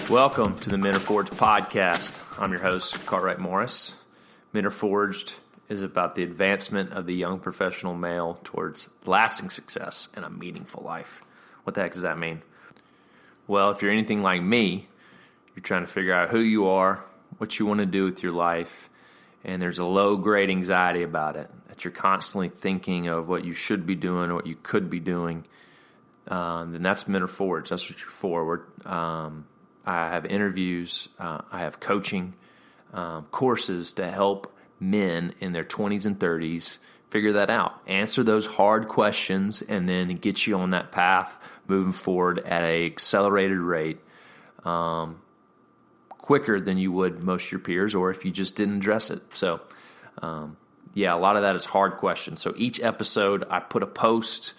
Welcome to the Men Are Forged podcast. I'm your host, Cartwright Morris. Men Are Forged is about the advancement of the young professional male towards lasting success and a meaningful life. What the heck does that mean? Well, if you're anything like me, you're trying to figure out who you are, what you want to do with your life, and there's a low-grade anxiety about it, that you're constantly thinking of what you should be doing or what you could be doing, then that's Men Are Forged. That's what you're for. I have interviews, I have coaching, courses to help men in their 20s and 30s figure that out, answer those hard questions, and then get you on that path moving forward at an accelerated rate, quicker than you would most of your peers, or if you just didn't address it. So, a lot of that is hard questions. So each episode, I put a post.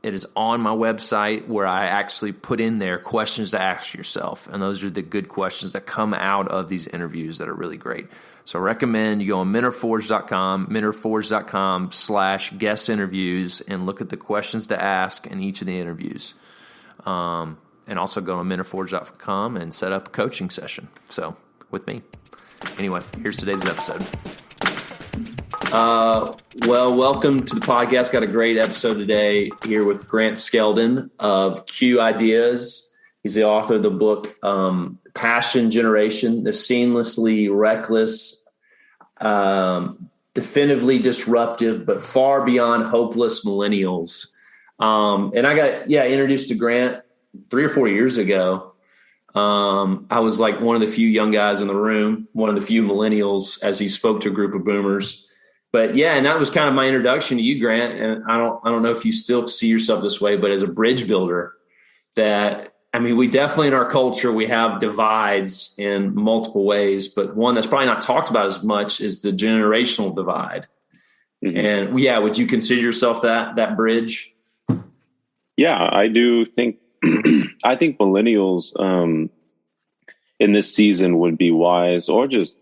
It is on my website where I actually put in there questions to ask yourself. And those are the good questions that come out of these interviews that are really great. So I recommend you go on menareforged.com, menareforged.com/guest interviews, and look at the questions to ask in each of the interviews. And also go on menareforged.com and set up a coaching session. So with me. Anyway, here's today's episode. Welcome to the podcast. Got a great episode today here with Grant Skeldon of Q Ideas. He's the author of the book, Passion Generation, the seamlessly reckless, definitively disruptive, but far beyond hopeless millennials. And I got, introduced to Grant 3 or 4 years ago. I was like one of the few young guys in the room, one of the few millennials as he spoke to a group of boomers. But and that was kind of my introduction to you, Grant. And I don't know if you still see yourself this way, but as a bridge builder, we definitely in our culture, we have divides in multiple ways, but one that's probably not talked about as much is the generational divide. Mm-hmm. And would you consider yourself that bridge? Yeah, I do think, I think millennials in this season would be wise, or just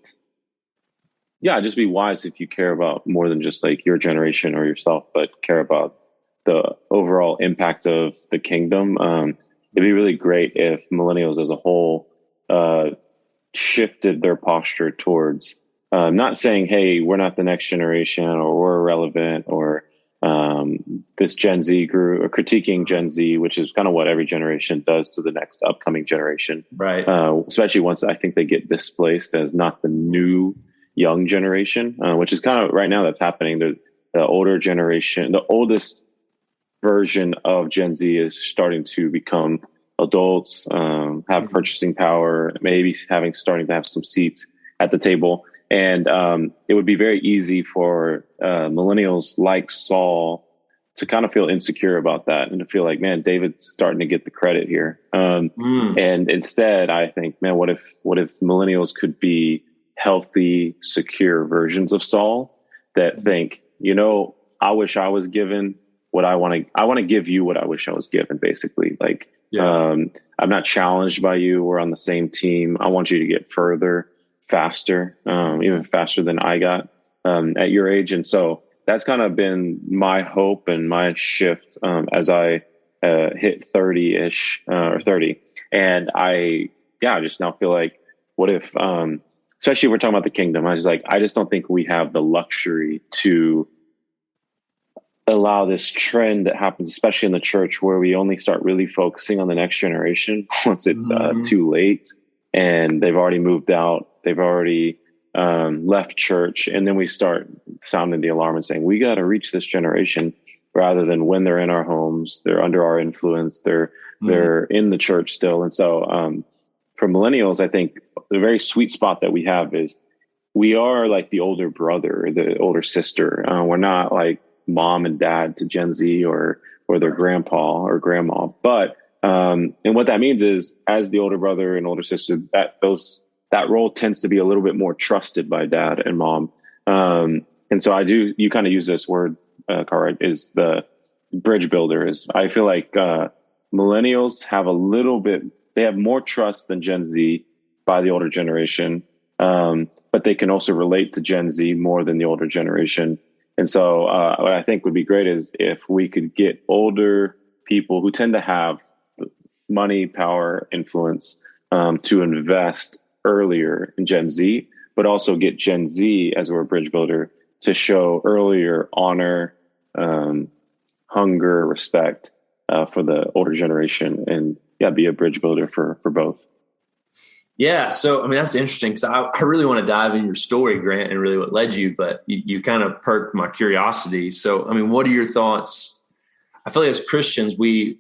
be wise if you care about more than just like your generation or yourself, but care about the overall impact of the kingdom. It'd be really great if millennials as a whole shifted their posture towards not saying, hey, we're not the next generation, or we're irrelevant, or this Gen Z group, or critiquing Gen Z, which is kind of what every generation does to the next upcoming generation. Right. Especially once I think they get displaced as not the new young generation, which is kind of right now that's happening. The older generation, the oldest version of Gen Z is starting to become adults, have purchasing power, maybe starting to have some seats at the table. And it would be very easy for millennials like Saul to kind of feel insecure about that and to feel like, man, David's starting to get the credit here. And instead, I think, man, what if millennials could be healthy, secure versions of Saul that think, I wish I was given what I want to give you what I wish I was given, basically. Like, I'm not challenged by you. We're on the same team. I want you to get further, faster, even faster than I got at your age. And so that's kind of been my hope and my shift as I hit 30-ish or 30. And I just now feel like, what if, especially if we're talking about the kingdom, I just don't think we have the luxury to allow this trend that happens, especially in the church, where we only start really focusing on the next generation once it's too late and they've already moved out, they've already left church. And then we start sounding the alarm and saying, we got to reach this generation, rather than when they're in our homes, they're under our influence, they're in the church still. And so for millennials, I think the very sweet spot that we have is we are like the older brother, the older sister. We're not like mom and dad to Gen Z or their grandpa or grandma. But and what that means is, as the older brother and older sister, that role tends to be a little bit more trusted by dad and mom. And so you kind of use this word, Cartwright, is the bridge builder. I feel like millennials have they have more trust than Gen Z by the older generation. But they can also relate to Gen Z more than the older generation. And so what I think would be great is if we could get older people who tend to have money, power, influence, to invest earlier in Gen Z, but also get Gen Z, as we're a bridge builder, to show earlier honor, hunger, respect for the older generation, and be a bridge builder for both. Yeah. So, I mean, that's interesting because I really want to dive into your story, Grant, and really what led you, but you kind of perked my curiosity. So, I mean, what are your thoughts? I feel like as Christians, we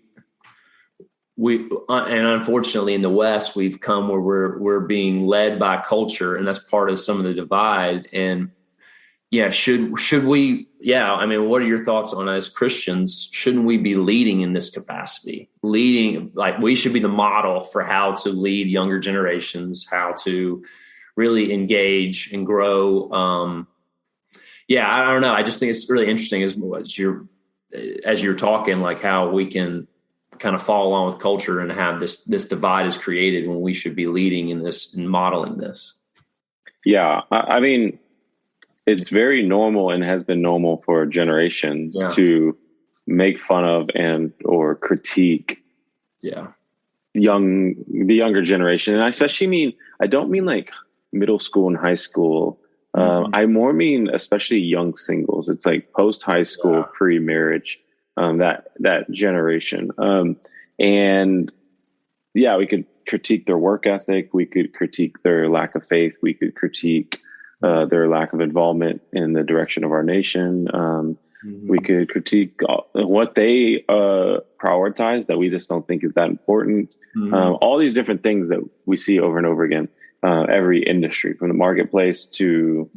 and unfortunately in the West, we've come where we're being led by culture, and that's part of some of the divide. And should we? Yeah, I mean, what are your thoughts on as Christians? Shouldn't we be leading in this capacity? Leading, like we should be the model for how to lead younger generations, how to really engage and grow. I don't know. I just think it's really interesting as you're talking, like how we can kind of follow along with culture and have this divide is created when we should be leading in this and modeling this. Yeah, I mean, it's very normal and has been normal for generations to make fun of and or critique the younger generation. And I especially mean, I don't mean like middle school and high school. I more mean especially young singles. It's like post high school, pre-marriage, that generation. And we could critique their work ethic. We could critique their lack of faith. We could critique their lack of involvement in the direction of our nation. We could critique what they prioritize that we just don't think is that important. All these different things that we see over and over again, every industry, from the marketplace to,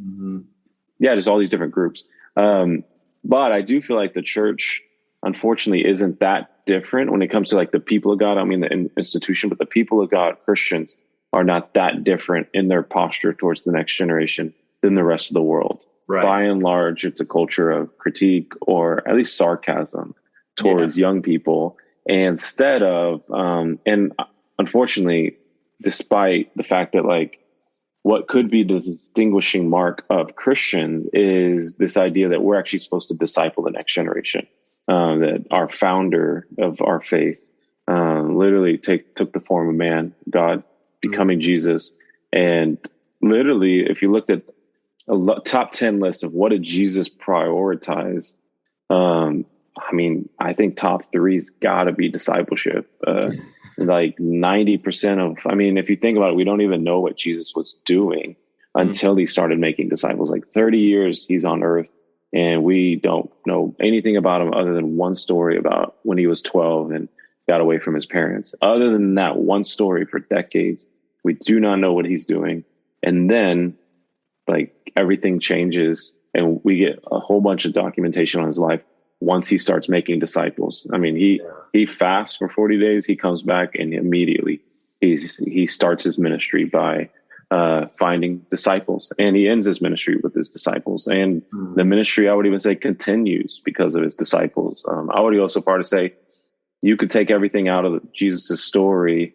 just all these different groups. But I do feel like the church, unfortunately, isn't that different when it comes to like the people of God. I mean, the institution, but the people of God, Christians, are not that different in their posture towards the next generation than the rest of the world. Right. By and large, it's a culture of critique or at least sarcasm towards young people, instead of, and unfortunately, despite the fact that like what could be the distinguishing mark of Christians is this idea that we're actually supposed to disciple the next generation, that our founder of our faith literally took the form of man, God, becoming Jesus. And literally, if you looked at a top 10 list of what did Jesus prioritize, I mean, I think top 3's got to be discipleship. Like 90% of, I mean, if you think about it, we don't even know what Jesus was doing until he started making disciples. Like 30 years he's on earth, and we don't know anything about him other than one story about when he was 12 and got away from his parents. Other than that one story for decades, we do not know what he's doing. And then like everything changes and we get a whole bunch of documentation on his life once he starts making disciples. I mean, he fasts for 40 days, he comes back, and immediately he starts his ministry by finding disciples, and he ends his ministry with his disciples. And the ministry, I would even say, continues because of his disciples. I would go so far to say you could take everything out of Jesus' story.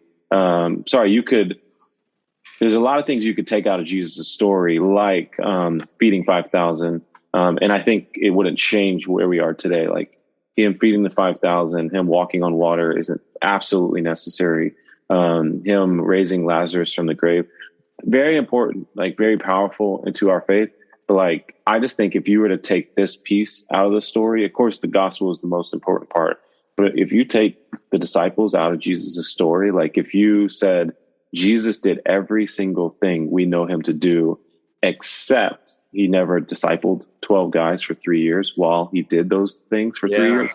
There's a lot of things you could take out of Jesus' story, like feeding 5,000. And I think it wouldn't change where we are today. Like him feeding the 5,000, him walking on water isn't absolutely necessary. Him raising Lazarus from the grave, very important, like very powerful into our faith. But like, I just think if you were to take this piece out of the story, of course, the gospel is the most important part. But if you take the disciples out of Jesus' story, like if you said Jesus did every single thing we know him to do, except he never discipled 12 guys for 3 years while he did those things for 3 years,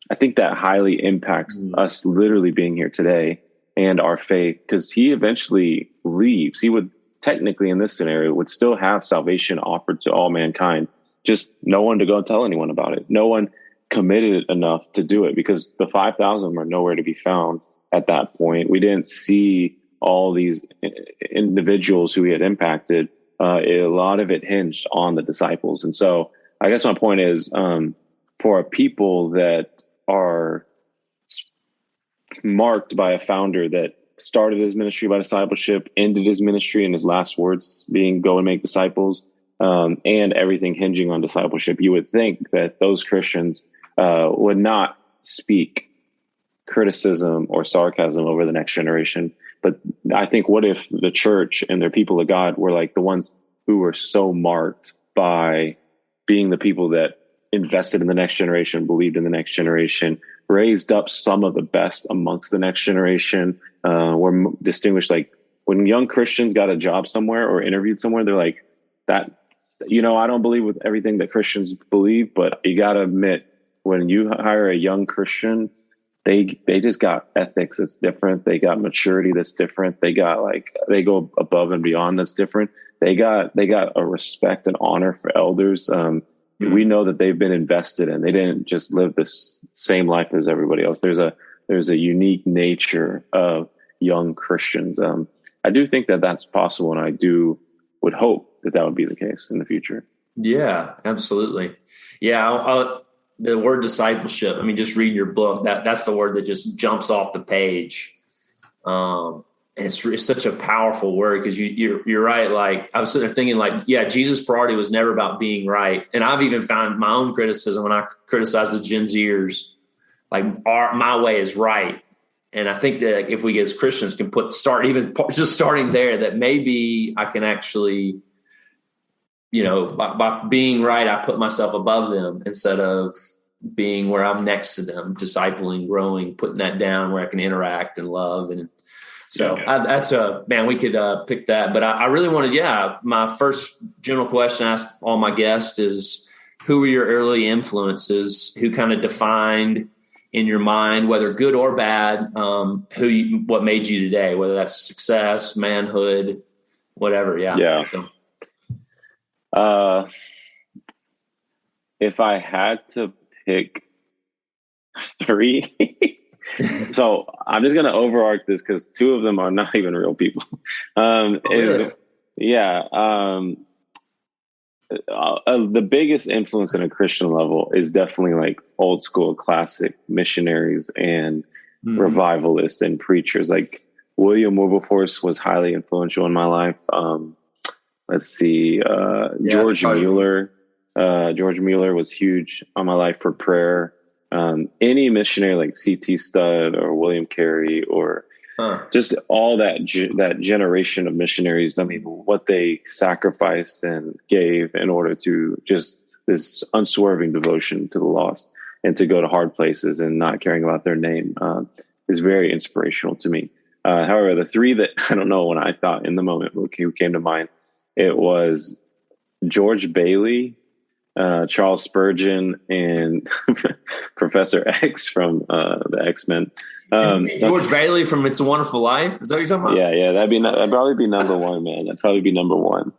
I think that highly impacts us literally being here today and our faith, because he eventually leaves. He would technically, in this scenario, would still have salvation offered to all mankind, just no one to go and tell anyone about it. No one committed enough to do it, because the 5,000 were nowhere to be found at that point. We didn't see all these individuals who he had impacted. A lot of it hinged on the disciples. And so I guess my point is, for a people that are marked by a founder that started his ministry by discipleship, ended his ministry in his last words being go and make disciples, and everything hinging on discipleship, you would think that those Christians would not speak criticism or sarcasm over the next generation. But I think, what if the church and their people of God were like the ones who were so marked by being the people that invested in the next generation, believed in the next generation, raised up some of the best amongst the next generation, were distinguished. Like when young Christians got a job somewhere or interviewed somewhere, they're like, that, I don't believe with everything that Christians believe, but you got to admit, when you hire a young Christian, they just got ethics that's different. They got maturity that's different. They go above and beyond that's different. They got a respect and honor for elders. We know that they've been invested in. They didn't just live the same life as everybody else. There's a unique nature of young Christians. I do think that that's possible, and I would hope that would be the case in the future. Yeah, absolutely. Yeah. The word discipleship, I mean, just reading your book, that's the word that just jumps off the page. And it's such a powerful word, because you're right. Like, I was sitting there thinking, like, yeah, Jesus' priority was never about being right. And I've even found my own criticism when I criticize the Gen Zers, like, my way is right. And I think that if we as Christians can just starting there, that maybe I can actually, by being right, I put myself above them instead of being where I'm next to them, discipling, growing, putting that down where I can interact and love. And so we could pick that. But I really wanted, my first general question I ask all my guests is, who were your early influences? Who kind of defined in your mind, whether good or bad, what made you today, whether that's success, manhood, whatever. Yeah. So, if I had to pick 3, so I'm just going to overarch this because 2 of them are not even real people. The biggest influence in a Christian level is definitely like old school classic missionaries and revivalists and preachers. Like William Wilberforce was highly influential in my life. Let's see, George Mueller. George Mueller was huge on my life for prayer. Any missionary like C.T. Studd or William Carey or just all that generation of missionaries. I mean, what they sacrificed and gave in order to just this unswerving devotion to the lost and to go to hard places and not caring about their name is very inspirational to me. However, the 3 that I don't know when I thought in the moment who came to mind, it was George Bailey, Charles Spurgeon, and Professor X from the X-Men. George Bailey from It's a Wonderful Life. Is that what you're talking about? Yeah. That'd probably be number 1, man. That'd probably be number 1.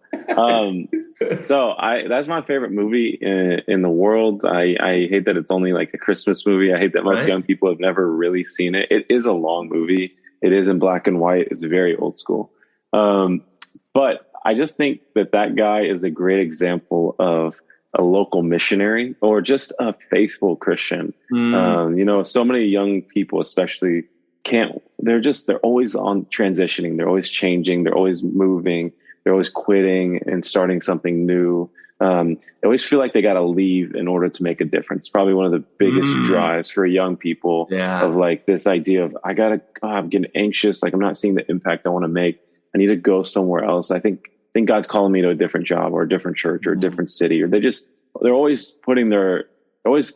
So that's my favorite movie in the world. I hate that it's only like a Christmas movie. I hate that most young people have never really seen it. It is a long movie. It is in black and white. It's very old school. But I just think that guy is a great example of a local missionary or just a faithful Christian. So many young people, especially, they're always on transitioning. They're always changing. They're always moving. They're always quitting and starting something new. They always feel like they got to leave in order to make a difference. Probably one of the biggest drives for young people of like this idea of, I'm getting anxious. Like I'm not seeing the impact I want to make. I need to go somewhere else. I think God's calling me to a different job or a different church or a different city, or they're always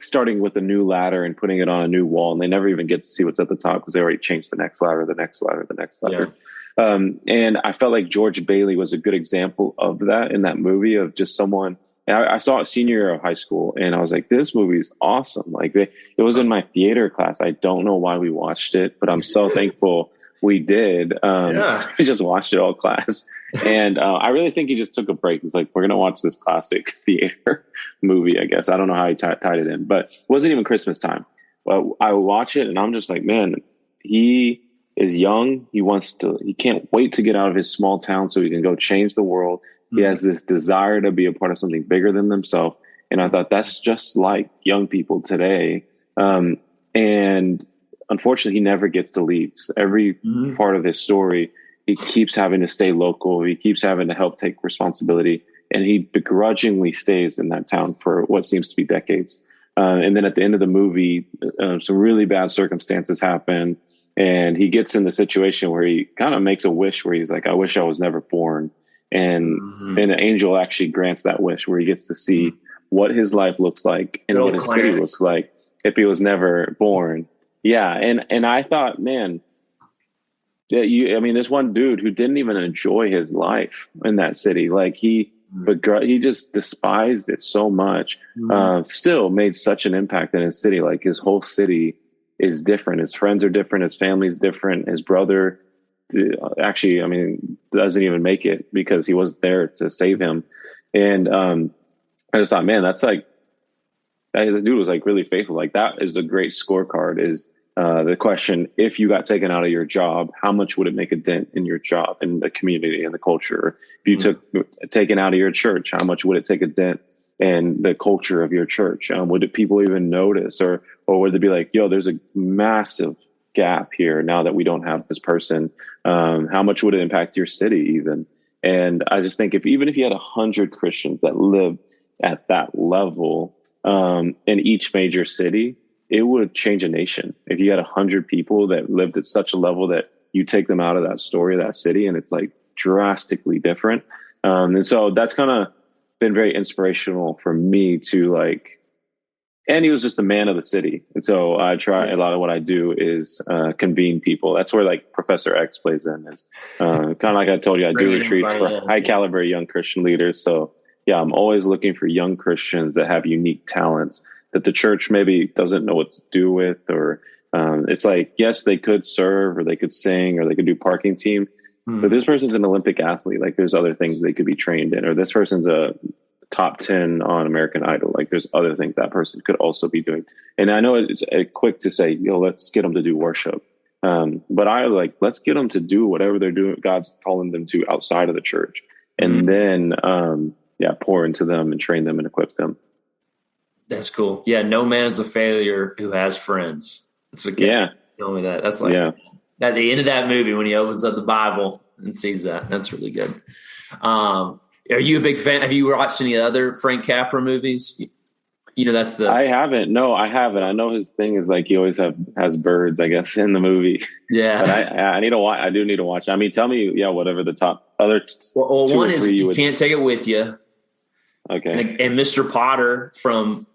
starting with a new ladder and putting it on a new wall. And they never even get to see what's at the top because they already changed the next ladder, the next ladder, the next ladder. Yeah. And I felt like George Bailey was a good example of that in that movie, of just someone. I saw it senior year of high school and I was like, this movie is awesome. Like it was in my theater class. I don't know why we watched it, but I'm so thankful we did. We just watched it all class. And I really think he just took a break. He's like, we're going to watch this classic theater movie, I guess. I don't know how he tied it in, but it wasn't even Christmas time. But I watch it and I'm just like, man, he is young. He can't wait to get out of his small town so he can go change the world. He has this desire to be a part of something bigger than himself. And I thought that's just like young people today. And unfortunately, he never gets to leave. So every part of his story, he keeps having to stay local. He keeps having to help take responsibility. And he begrudgingly stays in that town for what seems to be decades. And then at the end of the movie, some really bad circumstances happen. And he gets in the situation where he kind of makes a wish where he's like, I wish I was never born. And and an angel actually grants that wish where he gets to see what his life looks like and what his city looks like if he was never born. Yeah. And I thought, man, there's one dude who didn't even enjoy his life in that city. Like he just despised it so much. Still made such an impact in his city. Like his whole city is different. His friends are different. His family's different. His brother actually, doesn't even make it because he wasn't there to save him. And I just thought, man, that's like, this dude was like really faithful. Like that is the great scorecard is the question, if you got taken out of your job, how much would it make a dent in your job and the community and the culture? If you took taken out of your church, how much would it take a dent in the culture of your church? Would people even notice, or would it be like, yo, there's a massive gap here now that we don't have this person? How much would it impact your city even? And I just think even if you had 100 Christians that lived at that level in each major city, it would change a nation. If you had 100 people that lived at such a level that you take them out of that story, that city, and it's like drastically different. And so that's kind of been very inspirational for me to like, and he was just a man of the city. And so I try, a lot of what I do is convene people. That's where like Professor X plays in, is kind of like I told you, I do retreats for high caliber young Christian leaders. So yeah, I'm always looking for young Christians that have unique talents that the church maybe doesn't know what to do with, or it's like, yes, they could serve or they could sing or they could do parking team, but this person's an Olympic athlete. Like there's other things they could be trained in, or this person's a top 10 on American Idol. Like there's other things that person could also be doing. And I know it's quick to say, let's get them to do worship. But I like, let's get them to do whatever they're doing, God's calling them to outside of the church. And then, pour into them and train them and equip them. That's cool. Yeah. No man is a failure who has friends. That's what tell me that. That's like at the end of that movie, when he opens up the Bible and sees that, that's really good. Are you a big fan? Have you watched any other Frank Capra movies? I haven't. No, I haven't. I know his thing is like he always has birds, I guess, in the movie. Yeah. But I need to watch. I do need to watch. Tell me, whatever the top other. Well, one is you can't take it with you. Okay. And Mr. Potter from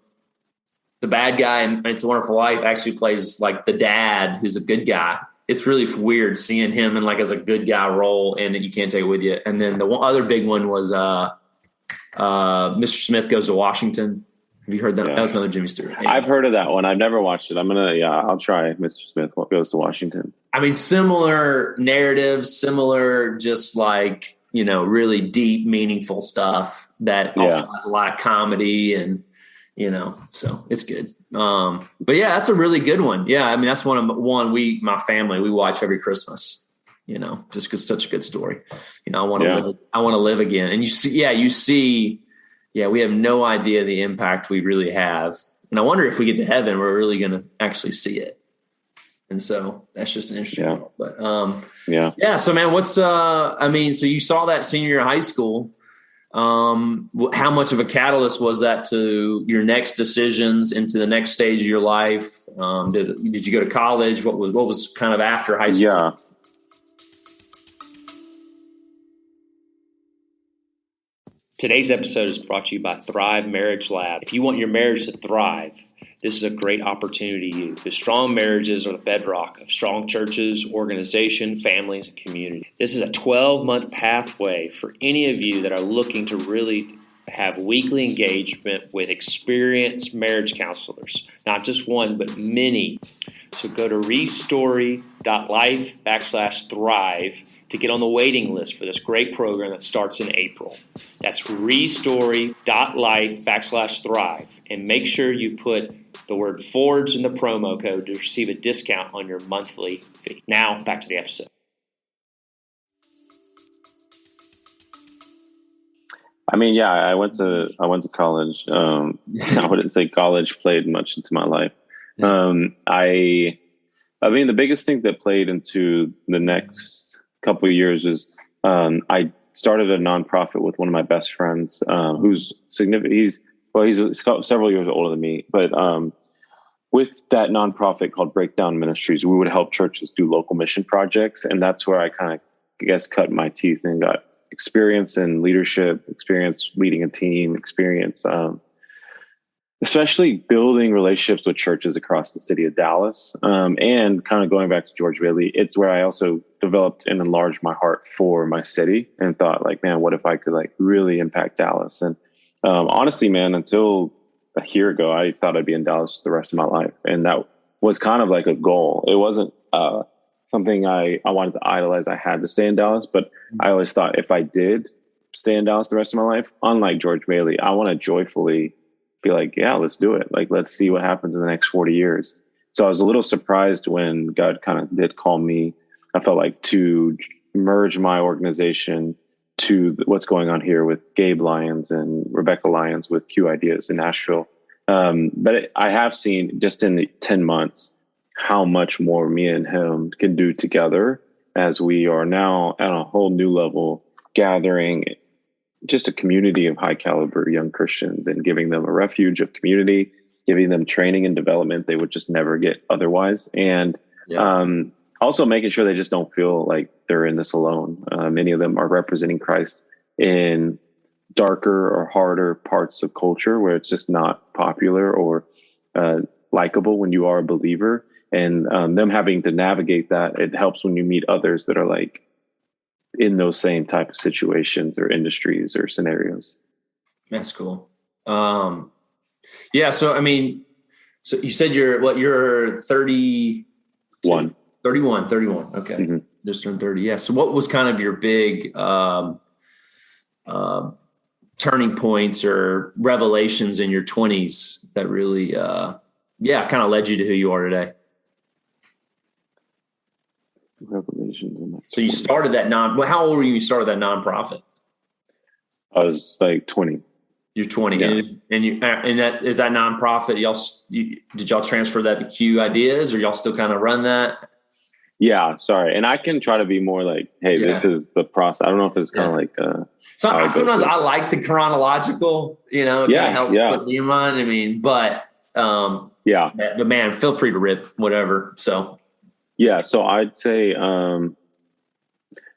the bad guy in It's a Wonderful Life actually plays like the dad, who's a good guy. It's really weird seeing him in like as a good guy role, and that you can't take it with you. And then the other big one was Mr. Smith Goes to Washington. Have you heard that? Yeah. That was another Jimmy Stewart. Anyway. I've heard of that one. I've never watched it. I'll try Mr. Smith Goes to Washington. Similar narratives, similar, just like, really deep, meaningful stuff that also has a lot of comedy and, so it's good. But yeah, that's a really good one. Yeah. That's my family, we watch every Christmas, just because it's such a good story. I want to live again. And you see, we have no idea the impact we really have. And I wonder if we get to heaven, we're really going to actually see it. And so that's just an interesting one. But So man, what's so you saw that senior year of high school. How much of a catalyst was that to your next decisions into the next stage of your life? Did you go to college? What was kind of after high school? Yeah. Today's episode is brought to you by Thrive Marriage Lab. If you want your marriage to thrive, this is a great opportunity to you, because strong marriages are the bedrock of strong churches, organization, families, and community. This is a 12-month pathway for any of you that are looking to really have weekly engagement with experienced marriage counselors. Not just one, but many. So go to restory.life/thrive to get on the waiting list for this great program that starts in April. That's restory.life/thrive. And make sure you put the word Forge in the promo code to receive a discount on your monthly fee. Now, back to the episode. I went to college. I wouldn't say college played much into my life. The biggest thing that played into the next couple of years is I started a nonprofit with one of my best friends, who's significant. He's well, he's several years older than me, but with that nonprofit called Breakdown Ministries, we would help churches do local mission projects. And that's where I kind of, I guess, cut my teeth and got experience in leadership, experience leading a team, experience, especially building relationships with churches across the city of Dallas. And kind of going back to George Bailey, it's where I also developed and enlarged my heart for my city and thought like, man, what if I could like really impact Dallas? And honestly, man, until a year ago, I thought I'd be in Dallas the rest of my life. And that was kind of like a goal. It wasn't something I wanted to idolize. I had to stay in Dallas, but I always thought if I did stay in Dallas the rest of my life, unlike George Bailey, I want to joyfully be like, yeah, let's do it. Like, let's see what happens in the next 40 years. So I was a little surprised when God kind of did call me. I felt like to merge my organization to what's going on here with Gabe Lyons and Rebecca Lyons with Q Ideas in Nashville. But I have seen just in the 10 months how much more me and him can do together as we are now at a whole new level, gathering just a community of high caliber young Christians and giving them a refuge of community, giving them training and development they would just never get otherwise. And also making sure they just don't feel like they're in this alone. Many of them are representing Christ in darker or harder parts of culture where it's just not popular or likable when you are a believer. And them having to navigate that, it helps when you meet others that are like in those same type of situations or industries or scenarios. That's cool. Yeah. So, I mean, so you said you're 31. 31. Okay. Mm-hmm. Just turned 30. Yeah. So what was kind of your big turning points or revelations in your 20s that really, kind of led you to who you are today? Revelations in that. So you started that how old were you when you started that nonprofit? I was like 20. You're 20. Yeah. And that is that nonprofit. Did y'all transfer that to Q Ideas or y'all still kind of run that? Yeah, sorry. And I can try to be more like, hey, this is the process. I don't know if it's kind of like sometimes I like the chronological, it kind of helps put me in mind. I mean, but but man, feel free to rip whatever. So yeah, so I'd say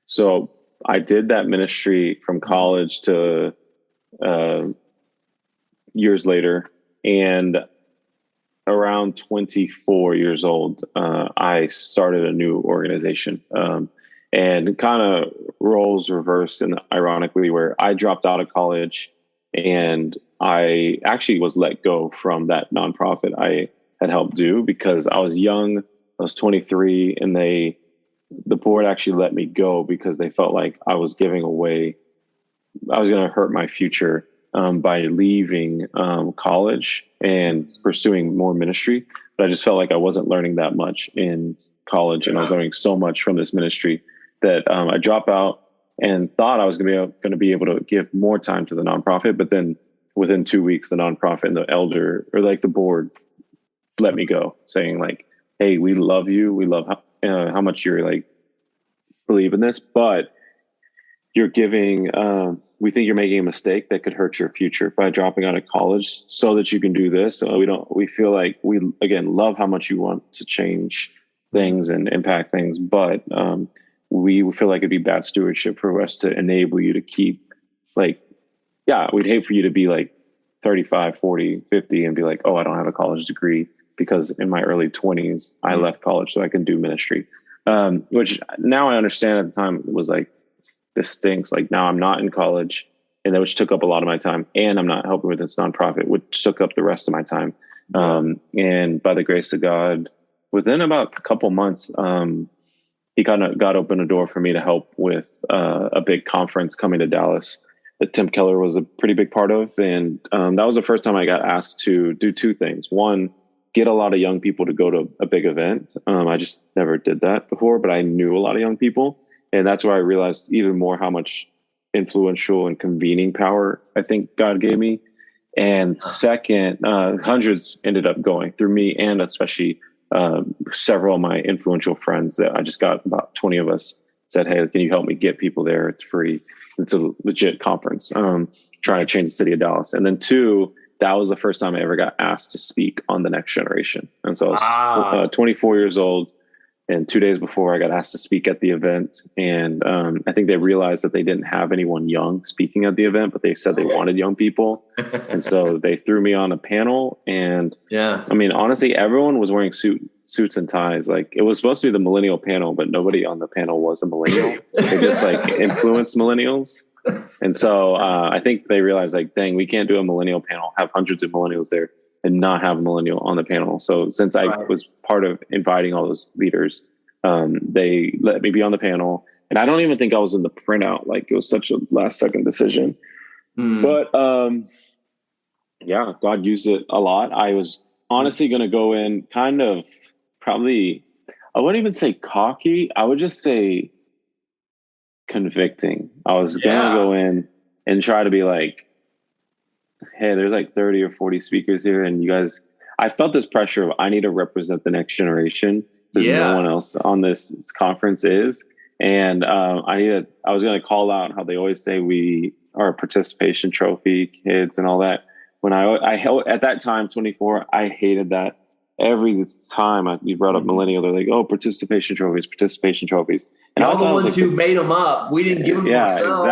so I did that ministry from college to years later, and around 24 years old, I started a new organization, and kind of roles reversed, and ironically, where I dropped out of college, and I actually was let go from that nonprofit I had helped do because I was young. I was 23, and the board actually let me go because they felt like I was giving away. I was going to hurt my future by leaving college and pursuing more ministry. But I just felt like I wasn't learning that much in college, and I was learning so much from this ministry that I dropped out and thought I was going to be able to give more time to the nonprofit. But then within 2 weeks, the nonprofit and the elder or like the board let me go, saying like, hey, we love you. We love how much you're like believe in this, but you're giving, we think you're making a mistake that could hurt your future by dropping out of college so that you can do this. We feel like we, again, love how much you want to change things and impact things, but we feel like it'd be bad stewardship for us to enable you to keep we'd hate for you to be like 35, 40, 50 and be like, oh, I don't have a college degree because in my early 20s, I left college so I can do ministry. Which now I understand at the time was like, this stinks. Like now I'm not in college, and that which took up a lot of my time, and I'm not helping with this nonprofit, which took up the rest of my time. And by the grace of God, within about a couple months, he kind of got open a door for me to help with a big conference coming to Dallas that Tim Keller was a pretty big part of. And that was the first time I got asked to do two things. One, get a lot of young people to go to a big event. I just never did that before, but I knew a lot of young people. And that's where I realized even more how much influential and convening power I think God gave me. And second, hundreds ended up going through me, and especially several of my influential friends that I just got, about 20 of us said, hey, can you help me get people there? It's free. It's a legit conference, trying to change the city of Dallas. And then two, that was the first time I ever got asked to speak on the next generation. And so I was 24 years old. And 2 days before, I got asked to speak at the event. And I think they realized that they didn't have anyone young speaking at the event, but they said they wanted young people. And so they threw me on a panel. And I mean, honestly, everyone was wearing suits and ties. Like, it was supposed to be the millennial panel, but nobody on the panel was a millennial. They just like influenced millennials. And so I think they realized, like, dang, we can't do a millennial panel, have hundreds of millennials there, and not have a millennial on the panel. So since I was part of inviting all those leaders, they let me be on the panel. And I don't even think I was in the printout. Like, it was such a last second decision. But yeah, God used it a lot. I was honestly going to go in kind of probably, I wouldn't even say cocky. I would just say convicting. I was going to go in and try to be like, hey, there's like 30 or 40 speakers here, and you guys, I felt this pressure of I need to represent the next generation because no one else on this conference is. And I was going to call out how they always say we are a participation trophy kids and all that. When I held at that time, 24, I hated that. Every time you brought up millennial, they're like, oh, participation trophies. And all the ones who made them up, we didn't give them ourselves.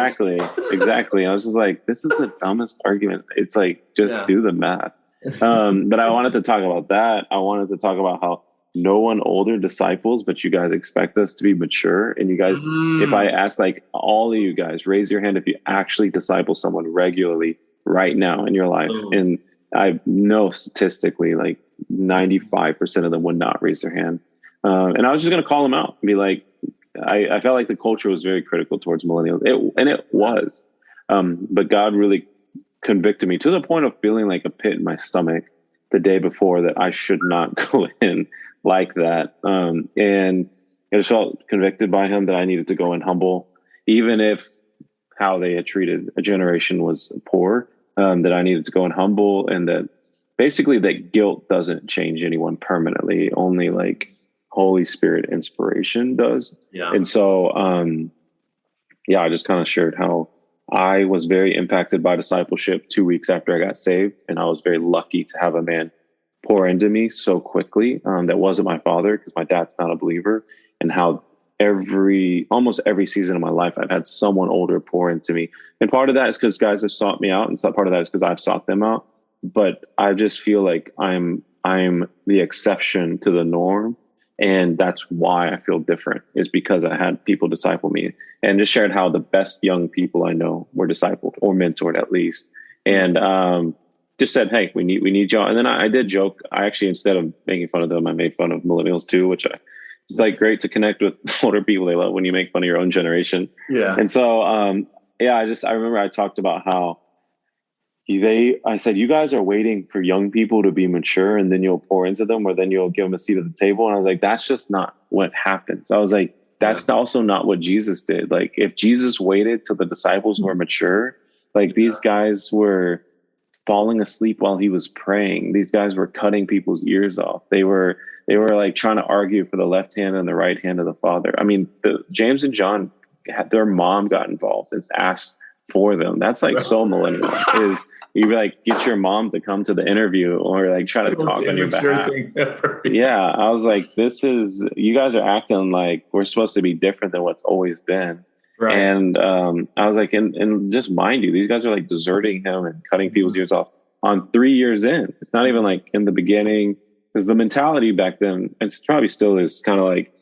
Exactly. I was just like, this is the dumbest argument. It's like, just do the math. But I wanted to talk about that. I wanted to talk about how no one older disciples, but you guys expect us to be mature. And you guys, if I ask like all of you guys, raise your hand if you actually disciple someone regularly right now in your life. And I know statistically, like 95% of them would not raise their hand. And I was just going to call them out and be like, I felt like the culture was very critical towards millennials. It was. But God really convicted me to the point of feeling like a pit in my stomach the day before that I should not go in like that. And I just felt convicted by him that I needed to go in humble, even if how they had treated a generation was poor, that I needed to go in humble, and that basically that guilt doesn't change anyone permanently. Only like Holy Spirit inspiration does. And so, I just kind of shared how I was very impacted by discipleship 2 weeks after I got saved. And I was very lucky to have a man pour into me so quickly. That wasn't my father, because my dad's not a believer, and how almost every season of my life, I've had someone older pour into me. And part of that is because guys have sought me out, and part of that is because I've sought them out. But I just feel like I'm the exception to the norm. And that's why I feel different, is because I had people disciple me, and just shared how the best young people I know were discipled or mentored at least. And just said, hey, we need y'all. And then I did joke. I actually, instead of making fun of them, I made fun of millennials too, which it's like great to connect with older people. They love when you make fun of your own generation. Yeah. And so, I remember I talked about how I said, you guys are waiting for young people to be mature, and then you'll pour into them, or then you'll give them a seat at the table. And I was like, that's just not what happens. I was like, that's also not what Jesus did. Like, if Jesus waited till the disciples were mature, like these guys were falling asleep while he was praying. These guys were cutting people's ears off. They were like trying to argue for the left hand and the right hand of the Father. I mean, James and John, their mom got involved and asked for them. That's like so millennial. Is you like get your mom to come to the interview, or like try to talk on your behalf. Yeah, I was like, you guys are acting like we're supposed to be different than what's always been. Right. And I was like, and just mind you, these guys are like deserting him and cutting people's ears off on 3 years in. It's not even like in the beginning, because the mentality back then, and it's probably still is, kind of like,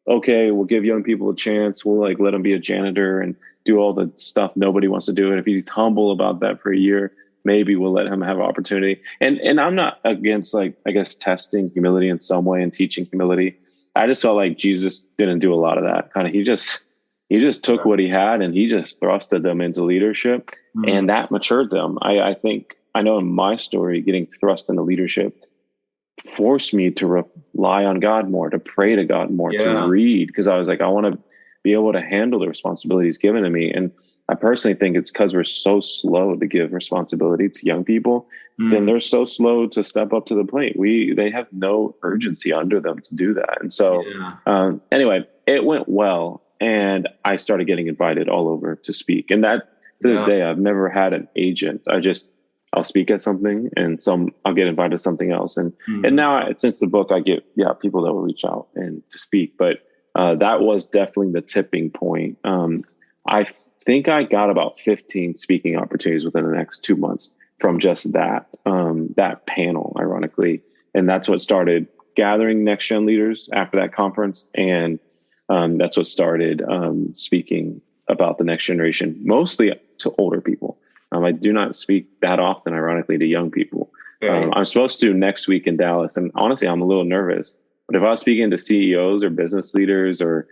okay, we'll give young people a chance. We'll like let them be a janitor and do all the stuff nobody wants to do. And if he's humble about that for a year, maybe we'll let him have an opportunity. And I'm not against, like, I guess, testing humility in some way and teaching humility. I just felt like Jesus didn't do a lot of that. Kind of, he just took what he had and he just thrusted them into leadership, and that matured them. I think, I know in my story, getting thrust into leadership forced me to rely on God more, to pray to God more, to read, because I was like, I want to be able to handle the responsibilities given to me. And I personally think it's because we're so slow to give responsibility to young people. Then they're so slow to step up to the plate. They have no urgency under them to do that. And so anyway, it went well, and I started getting invited all over to speak. And that, to this day, I've never had an agent. I'll speak at something, and I'll get invited to something else. And now since the book, I get people that will reach out and to speak. But that was definitely the tipping point. I think I got about 15 speaking opportunities within the next 2 months from just that panel, ironically. And that's what started gathering next gen leaders after that conference. And that's what started speaking about the next generation, mostly to older people. I do not speak that often, ironically, to young people. Right. I'm supposed to next week in Dallas. And honestly, I'm a little nervous. But if I was speaking to CEOs or business leaders or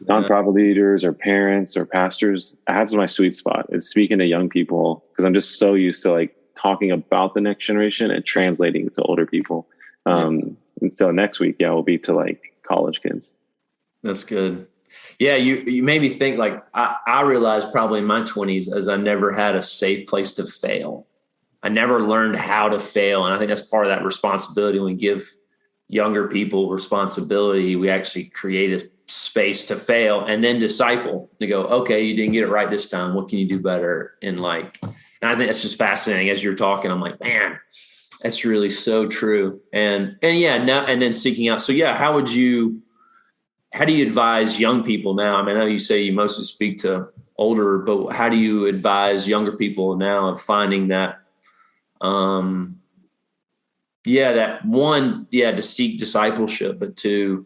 nonprofit leaders or parents or pastors, that's my sweet spot, is speaking to young people, because I'm just so used to like talking about the next generation and translating it to older people. And so next week, we'll be to like college kids. That's good. Yeah, you made me think, like, I realized probably in my 20s as I never had a safe place to fail. I never learned how to fail. And I think that's part of that responsibility. When we give younger people responsibility, we actually create a space to fail and then disciple, to go, okay, you didn't get it right this time. What can you do better? And I think that's just fascinating. As you're talking, I'm like, man, that's really so true. And then seeking out. So how do you advise young people now? I mean, I know you say you mostly speak to older, but how do you advise younger people now of finding that, that one, to seek discipleship, but to,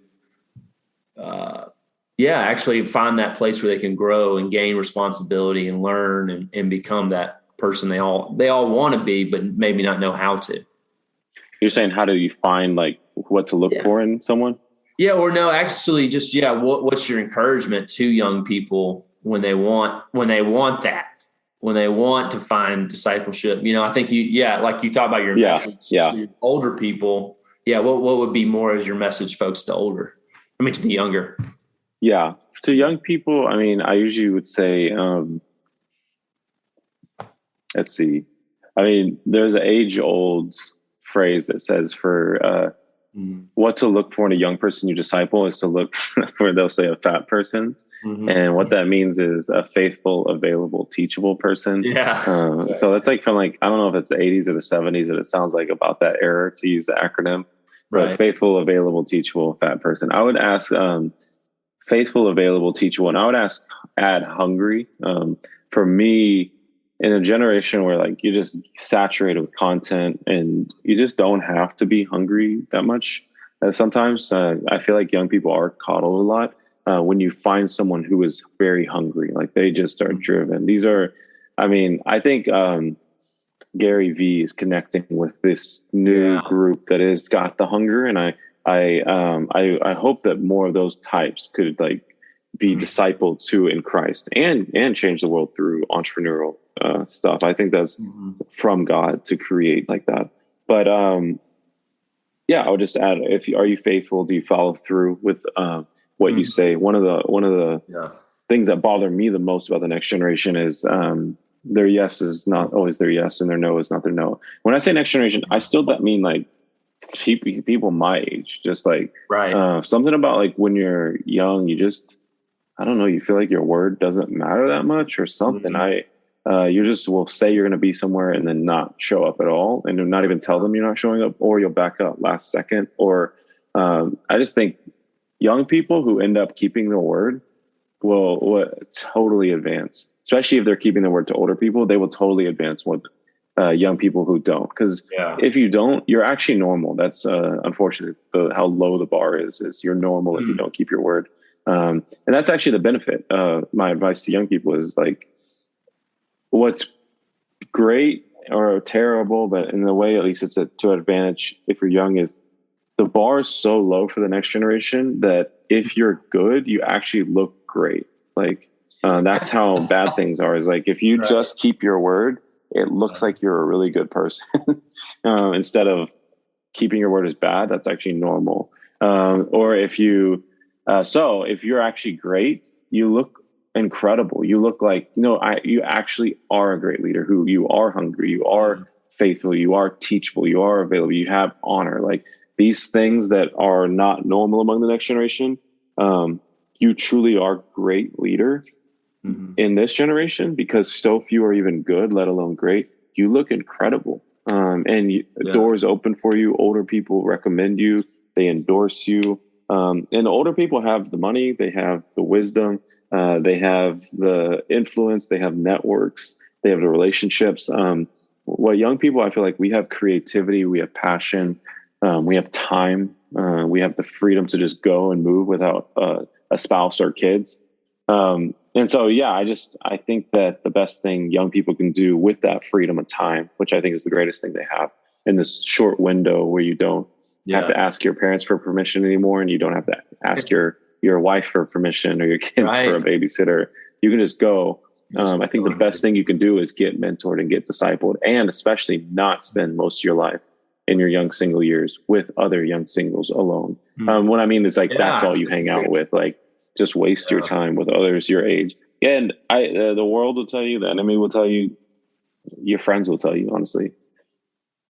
actually find that place where they can grow and gain responsibility and learn and become that person they all want to be, but maybe not know how to. You're saying, how do you find like what to look for in someone? Yeah, or no, actually just, what's your encouragement to young people when they want to find discipleship? I think like you talk about your message to older people. Yeah. What would be more as your message, folks, to the younger? Yeah. To young people, I mean, I usually would say, let's see. I mean, there's an age-old phrase that says for what to look for in a young person you disciple is to look for, they'll say, a fat person. Mm-hmm. And what that means is a faithful, available, teachable person. Yeah. So that's like from I don't know if it's the 80s or the 70s, but it sounds like about that era to use the acronym. Right. But faithful, available, teachable, fat person. I would ask faithful, available, teachable, and I would add hungry. For me, in a generation where you're just saturated with content and you just don't have to be hungry that much. Sometimes I feel like young people are coddled a lot. When you find someone who is very hungry, they just are driven. I think Gary Vee is connecting with this new group that has got the hunger. And I hope that more of those types could be discipled too in Christ and change the world through entrepreneurial stuff. I think that's from God to create like that. But I would just add, are you faithful? Do you follow through with what you say? One of the things that bother me the most about the next generation is their yes is not always their yes and their no is not their no. When I say next generation, I still don't mean people my age, just something about when you're young, you just, I don't know, you feel like your word doesn't matter that much or something. You just will say you're going to be somewhere and then not show up at all, and not even tell them you're not showing up, or you'll back up last second. Or I just think young people who end up keeping the word will totally advance, especially if they're keeping the word to older people. They will totally advance with young people who don't. Because if you don't, you're actually normal. That's unfortunate. How low the bar is you're normal if you don't keep your word. And that's actually the benefit. My advice to young people is what's great or terrible, but in a way, at least it's to advantage if you're young, is the bar is so low for the next generation that if you're good, you actually look great. That's how bad things are, is if you just keep your word, it looks like you're a really good person. Instead of keeping your word is bad, that's actually normal. Or if if you're actually great, you look incredible. You look you actually are a great leader, who you are hungry, you are faithful, you are teachable, you are available, you have honor. These things that are not normal among the next generation, you truly are a great leader in this generation, because so few are even good, let alone great. you look incredible. Doors open for you. Older people recommend you. They endorse you. And the older people have the money. They have the wisdom. They have the influence. They have networks. They have the relationships. What young people, I feel like we have creativity. We have passion. We have time. We have the freedom to just go and move without a spouse or kids. And so, yeah, I think that the best thing young people can do with that freedom of time, which I think is the greatest thing they have in this short window where you don't have to ask your parents for permission anymore, and you don't have to ask your wife for permission or your kids for a babysitter. You can just go. I think the best thing you can do is get mentored and get discipled, and especially not spend most of your life in your young single years with other young singles alone. What I mean is like, that's all you hang out with. Like, just waste your time with others your age. And the world will tell you, the enemy will tell you, your friends will tell you, honestly,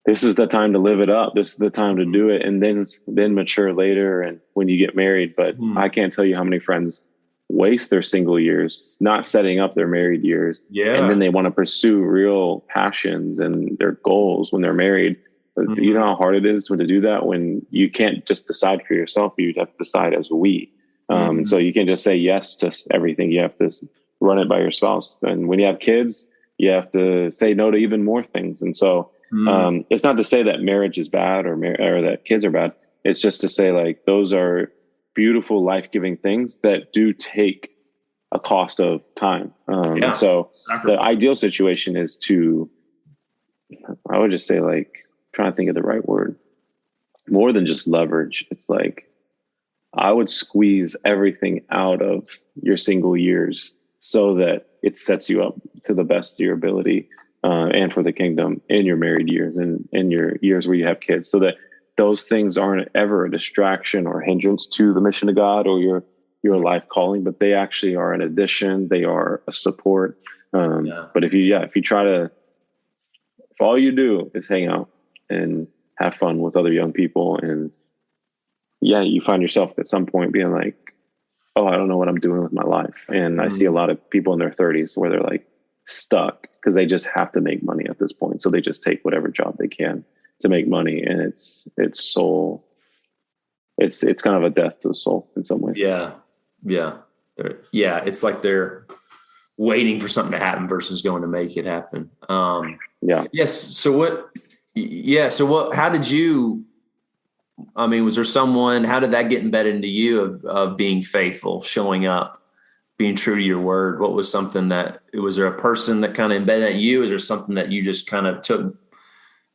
this is the time to live it up. This is the time to do it. And then mature later and when you get married. But I can't tell you how many friends waste their single years, not setting up their married years. Yeah. And then they want to pursue real passions and their goals when they're married. But you know how hard it is to do that when you can't just decide for yourself. You have to decide as we. So you can't just say yes to everything. You have to run it by your spouse. And when you have kids, you have to say no to even more things. And so it's not to say that marriage is bad or that kids are bad. It's just to say, like, those are beautiful, life-giving things that do take a cost of time. So the ideal situation is to, I would just say, like, trying to think of the right word, more than just leverage. It's like, I would squeeze everything out of your single years so that it sets you up to the best of your ability and for the kingdom in your married years and in your years where you have kids, so that those things aren't ever a distraction or hindrance to the mission of God or your life calling, but they actually are an addition. They are a support. But if all you do is hang out and have fun with other young people, and you find yourself at some point being like, oh, I don't know what I'm doing with my life. And I see a lot of people in their 30s where they're like stuck because they just have to make money at this point. So they just take whatever job they can to make money. And it's kind of a death to the soul in some ways. Yeah. It's like they're waiting for something to happen versus going to make it happen. Yes. So how did you, was there someone, how did that get embedded into you of being faithful, showing up, being true to your word? What was something was there a person that kind of embedded in you? Is there something that you just kind of took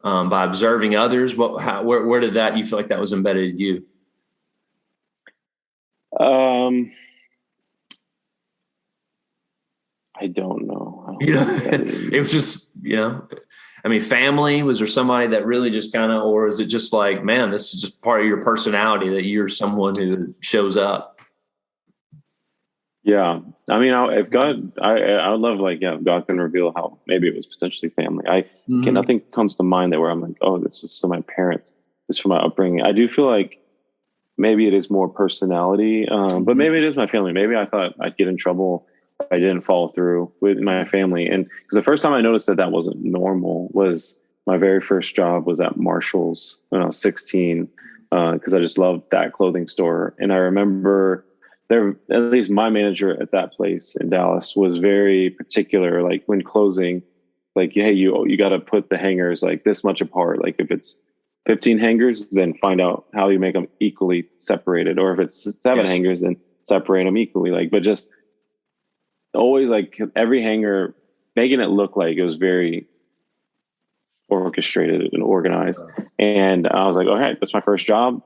by observing others? Where did you feel like that was embedded in you? I don't know. It was just, family, was there somebody that really just kind of, or is it just like, man, this is just part of your personality that you're someone who shows up? Yeah. If God, I would love, if God can reveal how maybe it was potentially family. Nothing comes to mind where I'm like, oh, this is my parents, this is from my upbringing. I do feel like maybe it is more personality, but maybe it is my family. Maybe I thought I'd get in trouble if I didn't follow through with my family. And because the first time I noticed that wasn't normal was my very first job was at Marshall's when I was 16, because I just loved that clothing store. And I remember at least my manager at that place in Dallas was very particular, like when closing, like, hey, you got to put the hangers like this much apart. Like if it's 15 hangers, then find out how you make them equally separated. Or if it's 7 hangers, then separate them equally. But just always every hanger, making it look like it was very orchestrated and organized. And I was like, okay, that's my first job.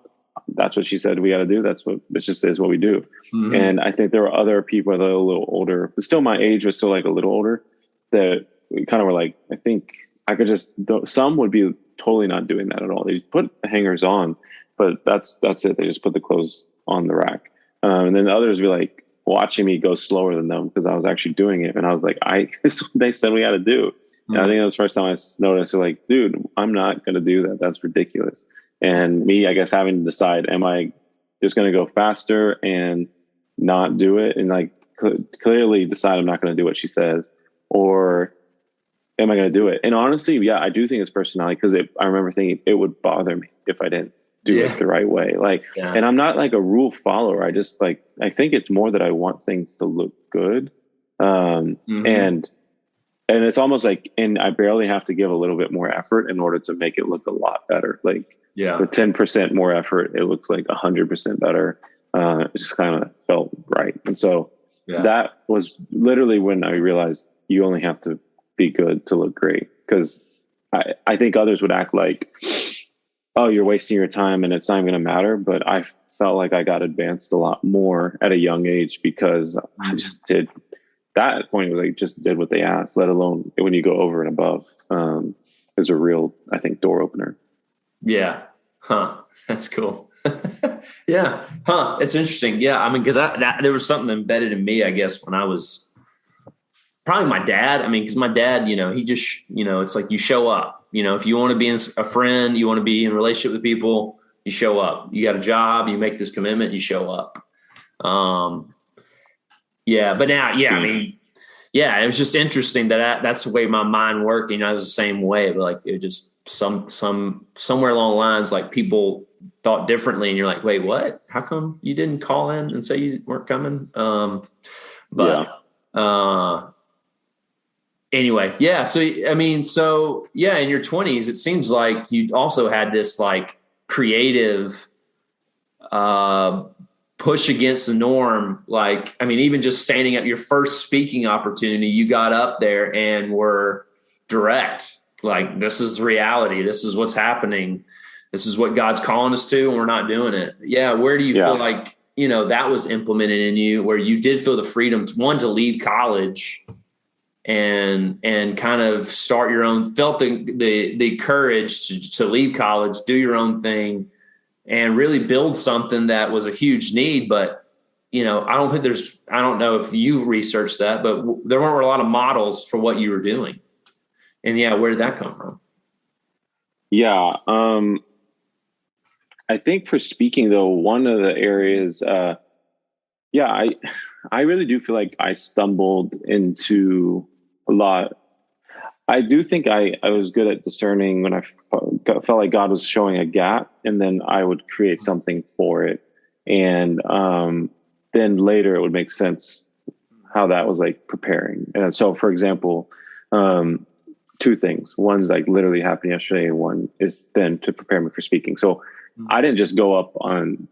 That's what she said we got to do. This just is what we do. Mm-hmm. And I think there were other people that were a little older, but still my age was still a little older, that we kind of were like, I think I could some would be totally not doing that at all. They put the hangers on, but that's it. They just put the clothes on the rack. And then the others would be watching me go slower than them because I was actually doing it. And I was like, this is what they said we got to do. Mm-hmm. And I think that was the first time I noticed, dude, I'm not going to do that. That's ridiculous. And me, I guess, having to decide, am I just going to go faster and not do it? And clearly decide I'm not going to do what she says, or am I going to do it? And honestly, yeah, I do think it's personality, because I remember thinking it would bother me if I didn't do it the right way. Like, and I'm not like a rule follower. I just like, I think it's more that I want things to look good. And it's almost like, and I barely have to give a little bit more effort in order to make it look a lot better. Like, with 10% more effort, it looks like 100% better. It just kind of felt right. And so that was literally when I realized you only have to be good to look great. Because I think others would act like, oh, you're wasting your time and it's not even going to matter. But I felt like I got advanced a lot more at a young age, because I just did. That point was like, just did what they asked, let alone when you go over and above, is a real, I think, door opener. Yeah. Huh. That's cool. Yeah. Huh. It's interesting. Yeah. I mean, because there was something embedded in me, I guess, when I was probably my dad. I mean, because my dad, he just, it's like you show up. If you want to be a friend, you want to be in a relationship with people, you show up. You got a job, you make this commitment, you show up. Yeah. But now, I mean, yeah, it was just interesting that's the way my mind worked. I was the same way, but like it just somewhere along the lines, like people thought differently, and you're like, wait, what? How come you didn't call in and say you weren't coming? Anyway, yeah. So I mean, in your 20s, it seems like you also had this like creative push against the norm. Like, I mean, even just standing up your first speaking opportunity, you got up there and were direct. Like, this is reality. This is what's happening. This is what God's calling us to, and we're not doing it. Yeah. Where do you feel like, that was implemented in you, where you did feel the freedom to leave college and kind of start your own, felt the courage to leave college, do your own thing, and really build something that was a huge need. But, I don't know if you researched that, but there weren't a lot of models for what you were doing. And where did that come from? Yeah. I think for speaking though, one of the areas, I really do feel like I stumbled into a lot. I do think I was good at discerning when I felt like God was showing a gap, and then I would create something for it. And then later it would make sense how that was like preparing. And so, for example, two things. One's like literally happened yesterday, and one is then to prepare me for speaking. So I didn't just go up on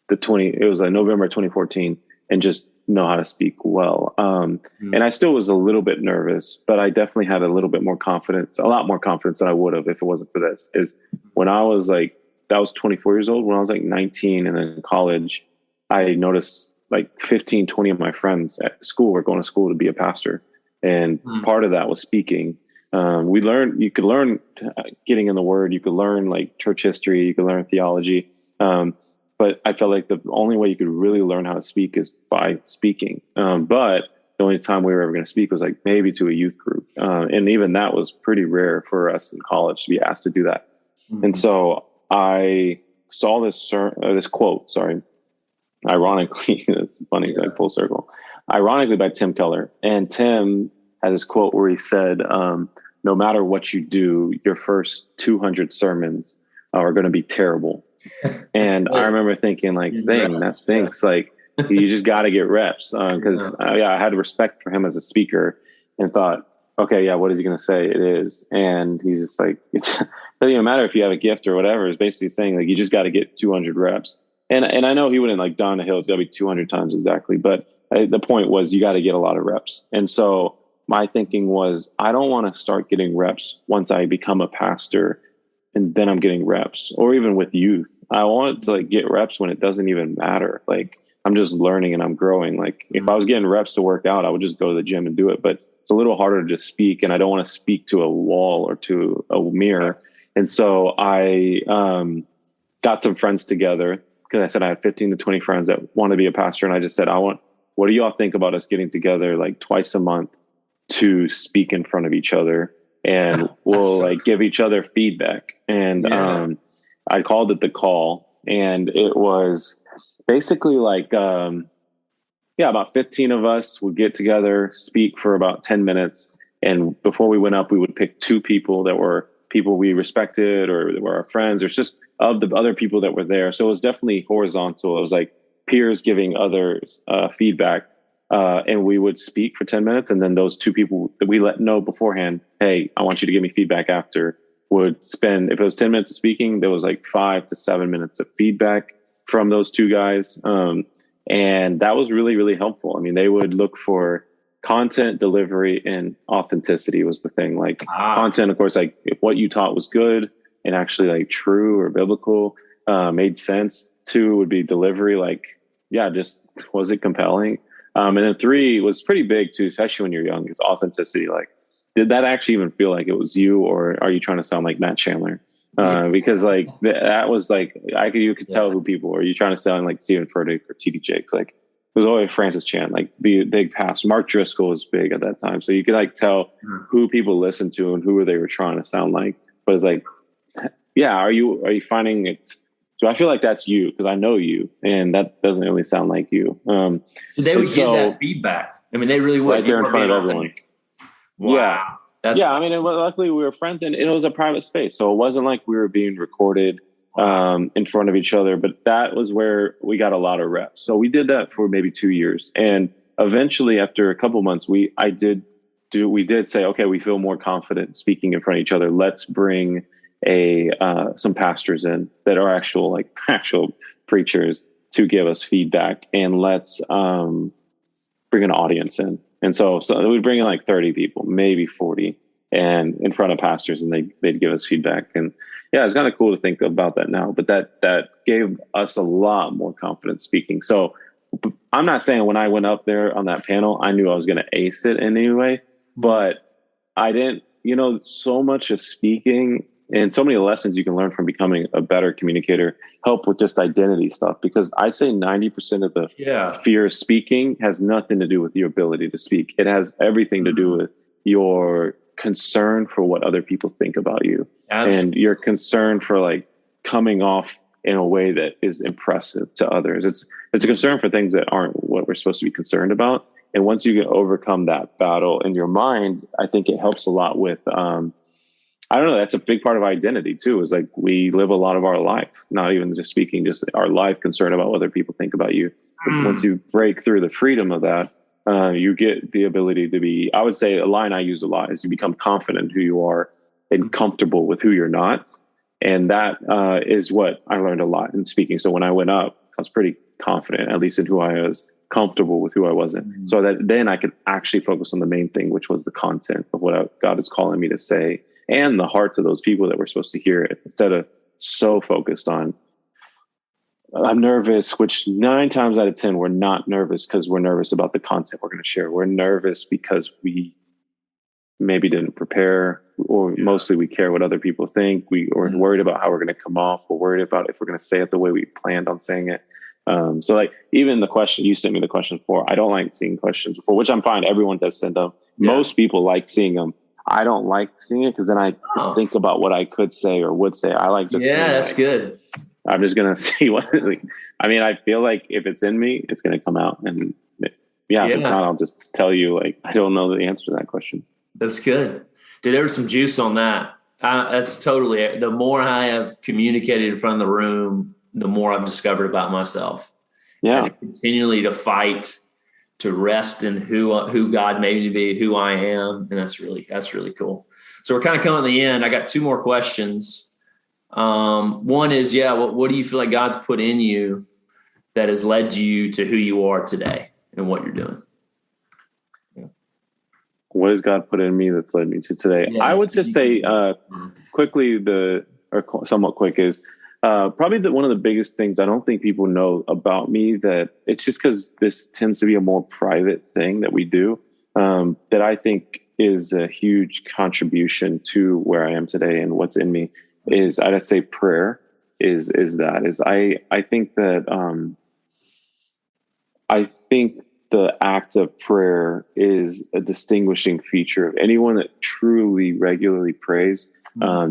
it was like November 2014 and just know how to speak well. And I still was a little bit nervous, but I definitely had a little bit more confidence, a lot more confidence than I would have if it wasn't for this. Is when I was like, that was 24 years old. When I was like 19 and then in college, I noticed like 15, 20 of my friends at school were going to school to be a pastor. And part of that was speaking. You could learn getting in the word, you could learn like church history, you could learn theology. But I felt like the only way you could really learn how to speak is by speaking. But the only time we were ever going to speak was like maybe to a youth group. And even that was pretty rare for us in college to be asked to do that. And so I saw this quote, ironically, it's funny, like full circle, ironically by Tim Keller. And Tim has this quote where he said, no matter what you do, your first 200 sermons are going to be terrible. And I remember thinking like, dang, that stinks. Like, you just got to get reps. Cause I had respect for him as a speaker and thought, okay, what is he going to say? It is. And he's just like, it doesn't even matter if you have a gift or whatever. It's basically saying like, you just got to get 200 reps. And I know he wouldn't like down the hill. It's got to be 200 times exactly. But the point was you got to get a lot of reps. And so my thinking was, I don't want to start getting reps once I become a pastor and then I'm getting reps, or even with youth. I want to like get reps when it doesn't even matter. Like, I'm just learning and I'm growing. Like, if I was getting reps to work out, I would just go to the gym and do it. But it's a little harder to just speak, and I don't want to speak to a wall or to a mirror. And so I got some friends together, because I said I had 15 to 20 friends that want to be a pastor. And I just said, what do y'all think about us getting together like twice a month to speak in front of each other? And we'll like give each other feedback. And I called it The Call. And it was basically like, about 15 of us would get together, speak for about 10 minutes. And before we went up, we would pick 2 people that were people we respected or that were our friends, or just of the other people that were there. So it was definitely horizontal. It was like peers giving others feedback. And we would speak for 10 minutes. And then those 2 people that we let know beforehand, hey, I want you to give me feedback after, would spend, if it was 10 minutes of speaking, there was like 5 to 7 minutes of feedback from those 2 guys. And that was really, really helpful. I mean, they would look for content, delivery, and authenticity was the thing. Like content, of course, like if what you taught was good and actually like true or biblical, made sense. 2 would be delivery. Like, yeah, just was it compelling? And then 3 was pretty big too, especially when you're young, is authenticity. Like, did that actually even feel like it was you, or are you trying to sound like Matt Chandler? Because like that was like, you could tell who people were. Are you trying to sound like Stephen Furtick or TD Jakes? Like, it was always Francis Chan, like the big pass. Mark Driscoll was big at that time. So you could like tell who people listened to and who they were trying to sound like. But it's like, yeah, are you finding it? So I feel like that's you, because I know you, and that doesn't really sound like you. They would give that feedback. I mean, they really would. Right there in front of everyone. Wow. Yeah. I mean, luckily we were friends, and it was a private space. So it wasn't like we were being recorded in front of each other, but that was where we got a lot of reps. So we did that for maybe 2 years. And eventually after a couple months, we did say, okay, we feel more confident speaking in front of each other. Let's bring some pastors in that are actual preachers to give us feedback, and let's bring an audience in. And so we'd bring in like 30 people, maybe 40, and in front of pastors, and they'd give us feedback. And yeah, it's kind of cool to think about that now, but that gave us a lot more confidence speaking. So I'm not saying when I went up there on that panel, I knew I was going to ace it in any way, but I didn't, so much of speaking and so many lessons you can learn from becoming a better communicator help with just identity stuff. Because I'd say 90% of the fear of speaking has nothing to do with your ability to speak. It has everything to do with your concern for what other people think about you. Absolutely. And your concern for like coming off in a way that is impressive to others. It's a concern for things that aren't what we're supposed to be concerned about. And once you can overcome that battle in your mind, I think it helps a lot with, I don't know, that's a big part of identity too, is like we live a lot of our life, not even just speaking, just our life concerned about what other people think about you. Once you break through the freedom of that, you get the ability to be, I would say a line I use a lot is you become confident who you are and comfortable with who you're not. And that is what I learned a lot in speaking. So when I went up, I was pretty confident, at least in who I was, comfortable with who I wasn't. So that then I could actually focus on the main thing, which was the content of what God is calling me to say, and the hearts of those people that were supposed to hear it, instead of so focused on, I'm nervous, which 9 times out of 10, we're not nervous because we're nervous about the content we're going to share. We're nervous because we maybe didn't prepare, or mostly we care what other people think. We're worried about how we're going to come off. We're worried about if we're going to say it the way we planned on saying it. So like even the question, you sent me the question before, I don't like seeing questions before, which I'm fine. Everyone does send them. Yeah. Most people like seeing them. I don't like seeing it because then I think about what I could say or would say. I like just that's good. I'm just gonna see what. I mean, I feel like if it's in me, it's gonna come out, and if it's not, I'll just tell you. Like, I don't know the answer to that question. That's good. Dude, there was some juice on that. That's totally. The more I have communicated in front of the room, the more I've discovered about myself. Yeah, continually to fight, to rest in who God made me to be, who I am. And that's really cool. So we're kind of coming to the end. I got 2 more questions. One is, what do you feel like God's put in you that has led you to who you are today and what you're doing? What has God put in me that's led me to today? I would just say quickly, somewhat quick is, probably one of the biggest things I don't think people know about me, that it's just because this tends to be a more private thing that we do, that I think is a huge contribution to where I am today and what's in me, is I'd say prayer is I think that I think the act of prayer is a distinguishing feature of anyone that truly regularly prays.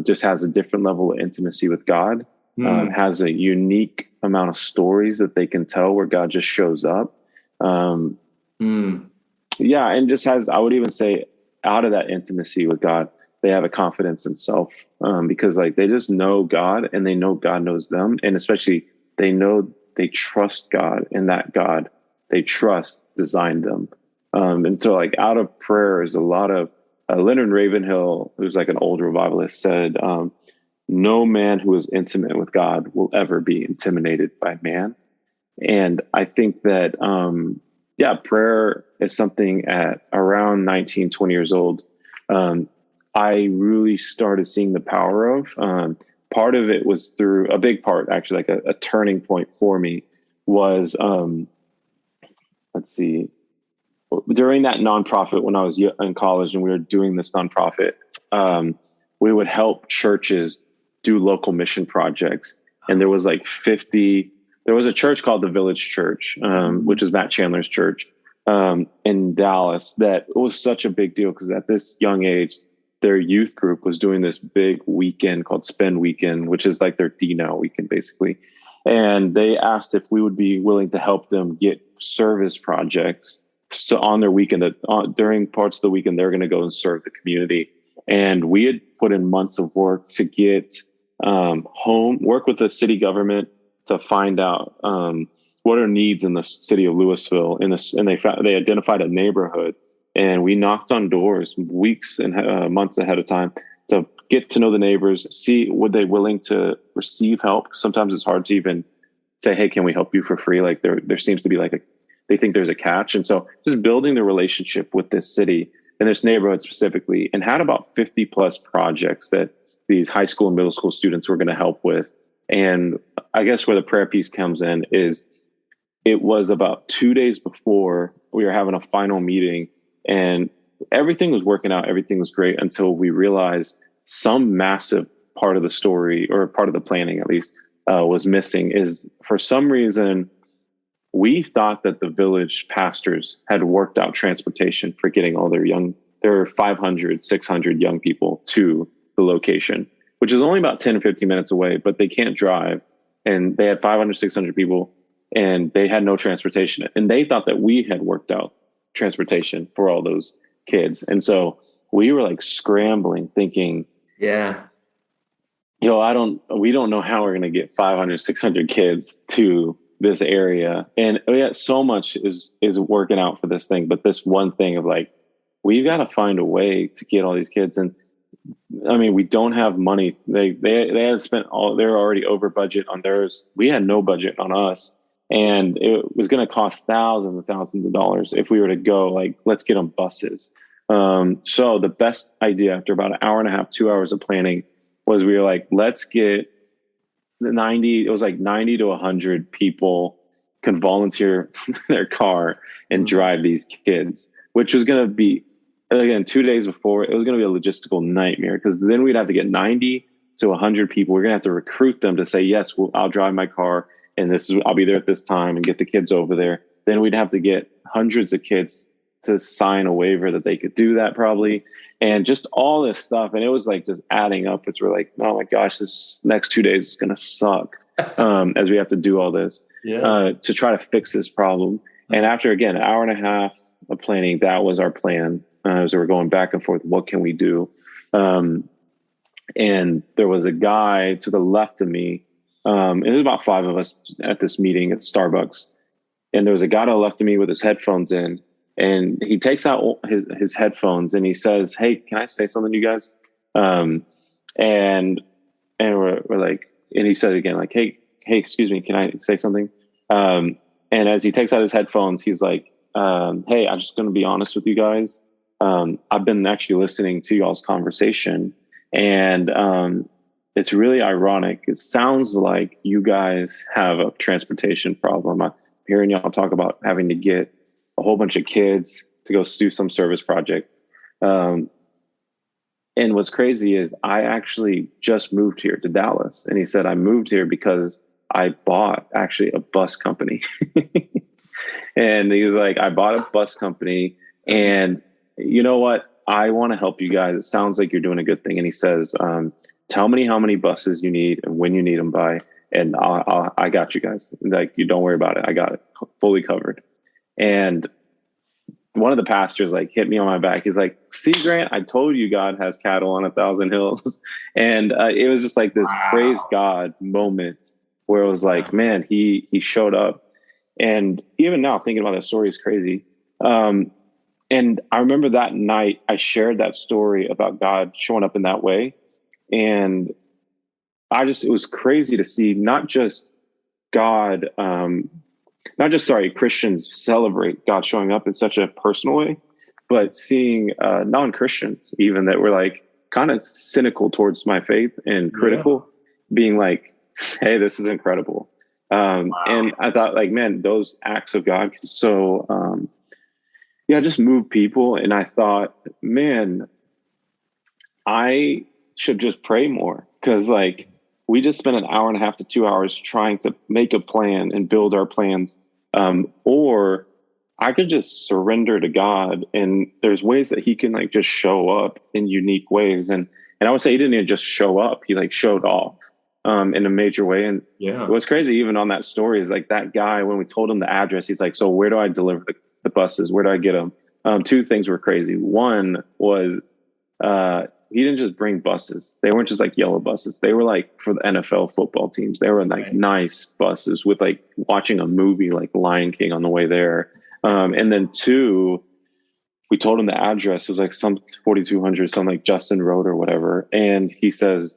Just has a different level of intimacy with God. Has a unique amount of stories that they can tell where God just shows up. And just has, I would even say, out of that intimacy with God, they have a confidence in self, because like they just know God and they know God knows them. And especially they know they trust God, and that God they trust designed them. And so like out of prayer is a lot of Leonard Ravenhill, who's like an old revivalist, said, no man who is intimate with God will ever be intimidated by man. And I think that, prayer is something at around 19, 20 years old. I really started seeing the power of. Part of it was through a big part, actually, like a turning point for me was, during that nonprofit when I was in college and we were doing this nonprofit, we would help churches do local mission projects. And there was like 50, there was a church called the Village Church, which is Matt Chandler's church, in Dallas, that it was such a big deal because at this young age, their youth group was doing this big weekend called Spend Weekend, which is like their D-Now weekend, basically. And they asked if we would be willing to help them get service projects. So on their weekend, during parts of the weekend, they're going to go and serve the community. And we had put in months of work to get work with the city government to find out what are needs in the city of Louisville. And they identified a neighborhood, and we knocked on doors weeks and months ahead of time to get to know the neighbors, see would they willing to receive help. Sometimes it's hard to even say, hey, can we help you for free? Like there seems to be they think there's a catch. And so just building the relationship with this city and this neighborhood specifically, and had about 50 plus projects that these high school and middle school students were going to help with. And I guess where the prayer piece comes in is it was about 2 days before we were having a final meeting, and everything was working out. Everything was great until we realized some massive part of the story, or part of the planning at least, was missing. Is for some reason, we thought that the village pastors had worked out transportation for getting all their 500, 600 young people to the location, which is only about 10 or 15 minutes away, but they can't drive. And they had 500, 600 people, and they had no transportation. And they thought that we had worked out transportation for all those kids. And so we were like scrambling, thinking, we don't know how we're going to get 500, 600 kids to this area. And so much is working out for this thing, but this one thing of like, we've got to find a way to get all these kids. And I mean, we don't have money. They had spent they're already over budget on theirs. We had no budget on us. And it was going to cost thousands and thousands of dollars if we were to go, like, let's get them buses. So the best idea after about an hour and a half, 2 hours of planning was we were like, let's get 90 to 100 people can volunteer their car and drive these kids, which was going to be, again, 2 days before, it was going to be a logistical nightmare, because then we'd have to get 90 to 100 people. We're going to have to recruit them to say, yes, I'll drive my car, and I'll be there at this time, and get the kids over there. Then we'd have to get hundreds of kids to sign a waiver that they could do that probably. And just all this stuff. And it was like just adding up. We're like, oh my gosh, this next 2 days is going to suck as we have to do all this to try to fix this problem. And after, again, an hour and a half of planning, that was our plan. So we're going back and forth. What can we do? And there was a guy to the left of me. It was about 5 of us at this meeting at Starbucks. And there was a guy to the left of me with his headphones in. And he takes out his headphones and he says, hey, can I say something to you guys? And we're like, and he said again, like, hey, excuse me, can I say something? And as he takes out his headphones, he's like, hey, I'm just going to be honest with you guys. I've been actually listening to y'all's conversation, and it's really ironic. It sounds like you guys have a transportation problem. I'm hearing y'all talk about having to get a whole bunch of kids to go do some service project. And what's crazy is I actually just moved here to Dallas. And he said, I moved here because I bought actually a bus company. And he was like, I bought a bus company, and you know what? I want to help you guys. It sounds like you're doing a good thing. And he says, tell me how many buses you need and when you need them by, and I got you guys. Like, you don't worry about it. I got it fully covered. And one of the pastors like hit me on my back. He's like, "See, Grant, I told you God has cattle on 1,000 hills." And it was just like this praise God moment where it was like, man, he showed up. And even now thinking about that story is crazy. And I remember that night I shared that story about God showing up in that way. And it was crazy to see not just God, Christians celebrate God showing up in such a personal way, but seeing non-Christians even that were like kind of cynical towards my faith and critical, being like, hey, this is incredible. And I thought like, man, those acts of God can just move people. And I thought, man, I should just pray more, because like we just spent an hour and a half to 2 hours trying to make a plan and build our plans. Or I could just surrender to God, and there's ways that he can like just show up in unique ways. And I would say he didn't even just show up. He like showed off in a major way. And what's crazy even on that story is like that guy, when we told him the address, he's like, so where do I deliver the buses? Where do I get them? Two things were crazy. One was, he didn't just bring buses. They weren't just like yellow buses. They were like for the NFL football teams. They were like nice buses with like watching a movie like Lion King on the way there. And then two, we told him the address. It was like some 4200, some like Justin Road or whatever. And he says,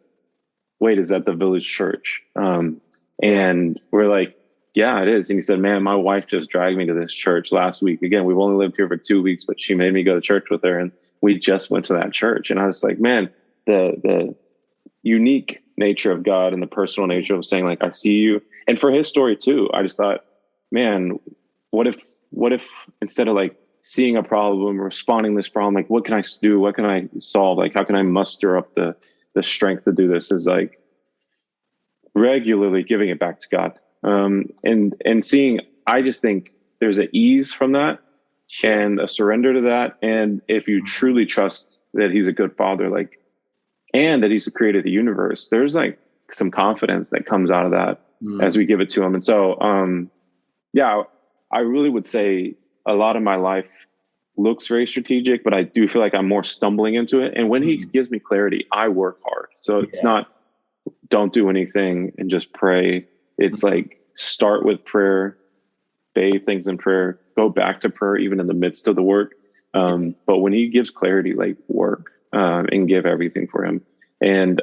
wait, is that the village church? And we're like, yeah, it is. And he said, man, my wife just dragged me to this church last week. Again, we've only lived here for 2 weeks, but she made me go to church with her. And we just went to that church. And I was like, man, the unique nature of God and the personal nature of saying like, I see you. And for his story too, I just thought, man, what if instead of like seeing a problem, responding to this problem, like, what can I do? What can I solve? Like, how can I muster up the strength to do this? Is like regularly giving it back to God. And seeing, I just think there's an ease from that and a surrender to that. And if you truly trust that he's a good father, like, and that he's the creator of the universe, there's like some confidence that comes out of that as we give it to him. And so, I really would say a lot of my life looks very strategic, but I do feel like I'm more stumbling into it. And when he gives me clarity, I work hard. So it's not, don't do anything and just pray. It's like, start with prayer, bathe things in prayer, go back to prayer, even in the midst of the work. But when he gives clarity, like work, and give everything for him. And,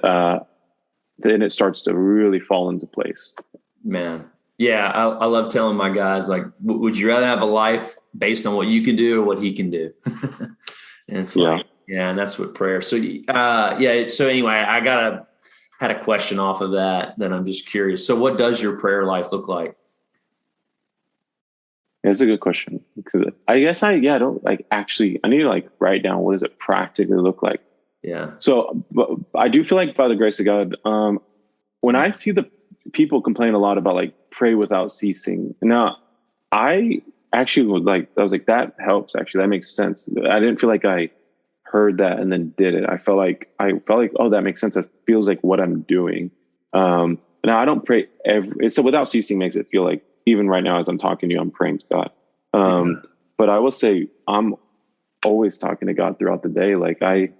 then it starts to really fall into place. Man. Yeah. I love telling my guys, like, would you rather have a life based on what you can do or what he can do? And it's like, and that's what prayer. So, So anyway, I had a question off of that I'm just curious. So what does your prayer life look like? That's a good question, because I guess I don't like actually, I need to like write down, what does it practically look like? Yeah. So but I do feel like by the grace of God, when I see the people complain a lot about like pray without ceasing. Now I actually I was like, that helps. Actually, that makes sense. I didn't feel like I heard that and then did it. I felt like, oh, that makes sense. That feels like what I'm doing. Now I don't pray so without ceasing makes it feel like even right now, as I'm talking to you, I'm praying to God. But I will say I'm always talking to God throughout the day. Like I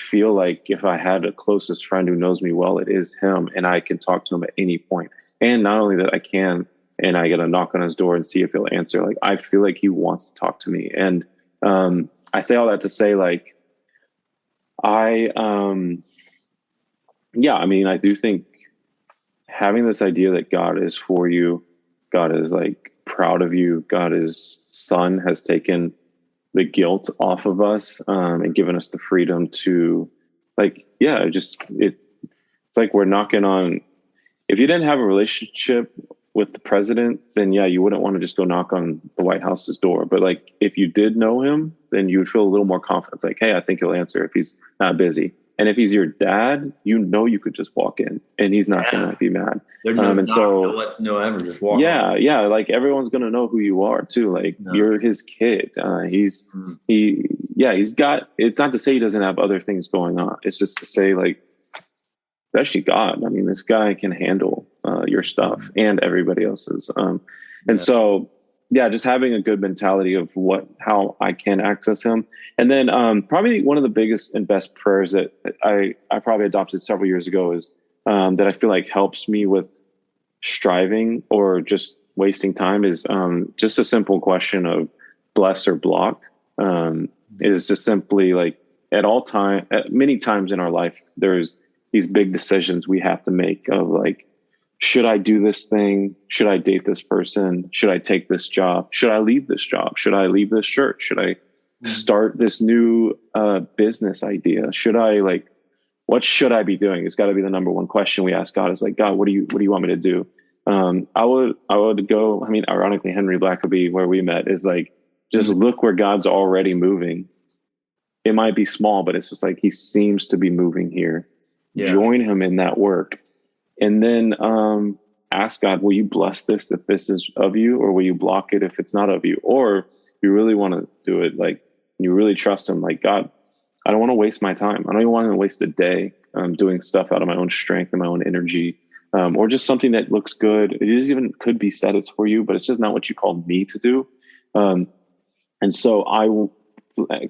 feel like if I had a closest friend who knows me well, it is him, and I can talk to him at any point. And not only that I can, and I get a knock on his door and see if he'll answer. Like, I feel like he wants to talk to me. And I say all that to say, like, I do think having this idea that God is for you, God is like proud of you, God's son has taken the guilt off of us, and given us the freedom to it's like we're knocking on, if you didn't have a relationship with the president, then you wouldn't want to just go knock on the White House's door. But like, if you did know him, then you would feel a little more confident. Like, hey, I think he'll answer if he's not busy. And if he's your dad, you could just walk in and he's not going to be mad. Just walk. Yeah. Like, everyone's going to know who you are too. Like, you're his kid. He's got, it's not to say he doesn't have other things going on. It's just to say, like, especially God. I mean, this guy can handle your stuff and everybody else's. So yeah, just having a good mentality of how I can access him. And then probably one of the biggest and best prayers that I probably adopted several years ago is that I feel like helps me with striving or just wasting time is just a simple question of bless or block. It is just simply like at many times in our life, there's these big decisions we have to make of like, should I do this thing? Should I date this person? Should I take this job? Should I leave this job? Should I leave this church? Should I start this new business idea? What should I be doing? It's got to be the number one question we ask God is like, God, what do you want me to do? I would go, I mean, ironically, Henry Blackaby, where we met, is like, just look where God's already moving. It might be small, but it's just like, he seems to be moving here. Yeah. Join him in that work. And then ask God, will you bless this if this is of you, or will you block it if it's not of you? Or you really want to do it, like you really trust him, like, God, I don't want to waste my time. I don't even want to waste a day doing stuff out of my own strength and my own energy, or just something that looks good. It is even could be said it's for you, but it's just not what you called me to do. And so I will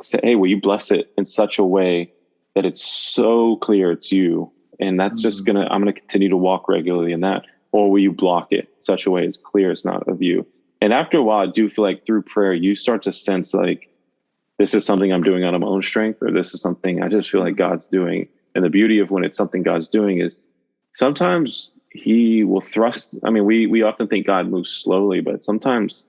say, hey, will you bless it in such a way that it's so clear it's you? And that's just I'm going to continue to walk regularly in that. Or will you block it in such a way it's clear it's not of you? And after a while, I do feel like through prayer, you start to sense like, this is something I'm doing out of my own strength, or this is something I just feel like God's doing. And the beauty of when it's something God's doing is sometimes he will thrust. I mean, we often think God moves slowly, but sometimes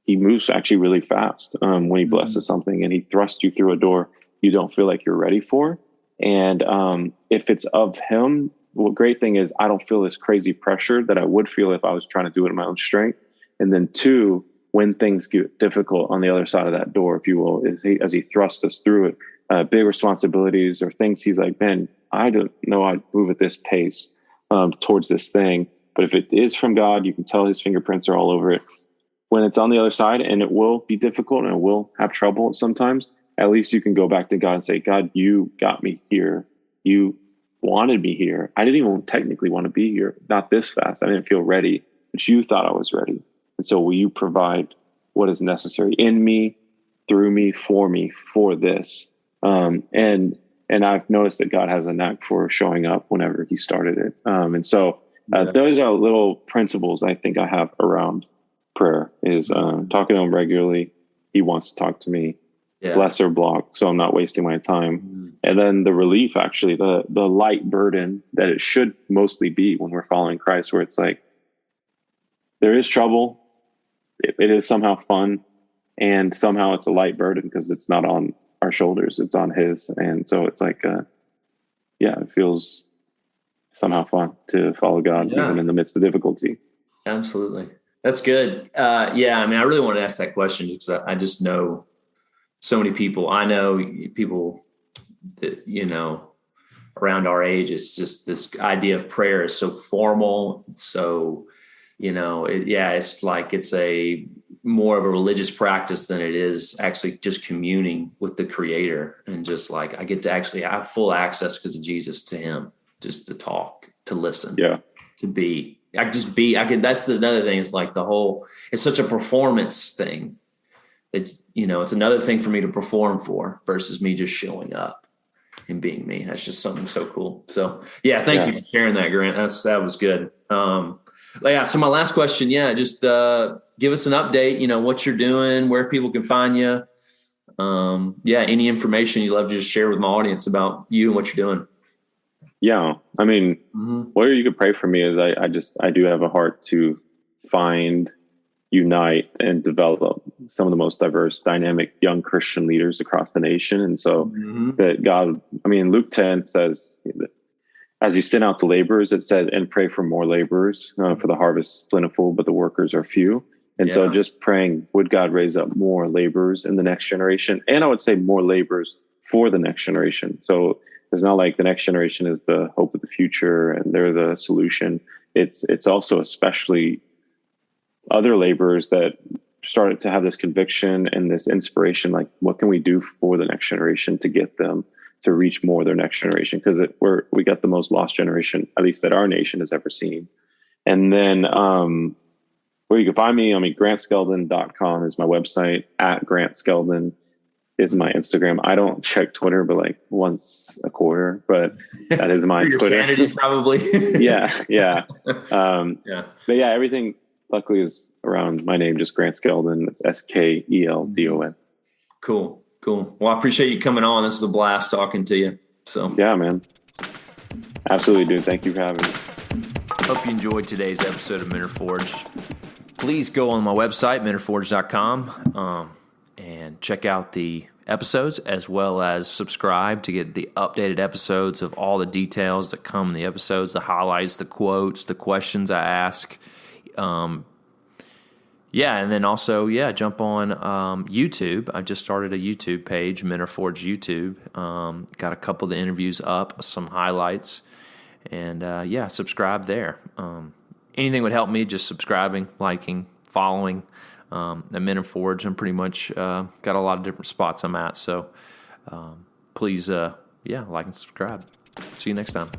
he moves actually really fast when he blesses something and he thrusts you through a door you don't feel like you're ready for. And if it's of him, well, great thing is I don't feel this crazy pressure that I would feel if I was trying to do it in my own strength. And then two, when things get difficult on the other side of that door, if you will, as he thrusts us through it, big responsibilities or things he's like, man, I don't know I'd move at this pace towards this thing. But if it is from God, you can tell his fingerprints are all over it. When it's on the other side, and it will be difficult and it will have trouble sometimes, at least you can go back to God and say, God, you got me here. You wanted me here. I didn't even technically want to be here. Not this fast. I didn't feel ready, but you thought I was ready. And so will you provide what is necessary in me, through me, for this? And I've noticed that God has a knack for showing up whenever he started it. And so those are little principles I think I have around prayer is talking to him regularly. He wants to talk to me. Yeah. Bless or block, so I'm not wasting my time. And then the relief, actually, the light burden that it should mostly be when we're following Christ, where it's like there is trouble, it is somehow fun, and somehow it's a light burden because it's not on our shoulders, it's on his. And so it's like, it feels somehow fun to follow God even in the midst of difficulty. Absolutely, that's good. I mean, I really want to ask that question because I just know so many people. I know people that, around our age, it's just this idea of prayer is so formal. So, it's like it's a more of a religious practice than it is actually just communing with the Creator. And just like I get to actually have full access because of Jesus to him, just to talk, to listen, to be. I can just be. That's another thing. It's like it's such a performance thing. It's another thing for me to perform for versus me just showing up and being me. That's just something so cool. So thank you for sharing that, Grant. That was good. So my last question, just give us an update, what you're doing, where people can find you. Any information you'd love to just share with my audience about you and what you're doing. Yeah. I mean, where you could pray for me is I do have a heart to find, unite, and develop some of the most diverse, dynamic young Christian leaders across the nation. And so that God, Luke 10 says, as you send out the laborers, it said, and pray for more laborers, for the harvest is plentiful, but the workers are few. And so just praying, would God raise up more laborers in the next generation? And I would say more laborers for the next generation. So it's not like the next generation is the hope of the future and they're the solution. It's also especially other laborers that started to have this conviction and this inspiration, like what can we do for the next generation to get them to reach more of their next generation? Because we got the most lost generation, at least that our nation has ever seen. And then where you can find me. I mean, grantskeldon.com is my website. At Grant Skeldon is my Instagram. I don't check Twitter, but like once a quarter, but that is my Twitter. Sanity, probably. Yeah. But yeah, everything luckily is around my name, just Grant Skeldon. It's Skeldon. Cool. Well, I appreciate you coming on. This was a blast talking to you. So yeah, man. Absolutely, dude. Thank you for having me. Hope you enjoyed today's episode of Mentor Forge. Please go on my website, mentorforge.com, and check out the episodes, as well as subscribe to get the updated episodes of all the details that come in the episodes, the highlights, the quotes, the questions I ask. And then also, jump on YouTube. I just started a YouTube page, Mentor Forge YouTube. Got a couple of the interviews up, some highlights, and subscribe there. Anything would help me, just subscribing, liking, following. At Mentor Forge, I'm pretty much got a lot of different spots I'm at. So please, like and subscribe. See you next time.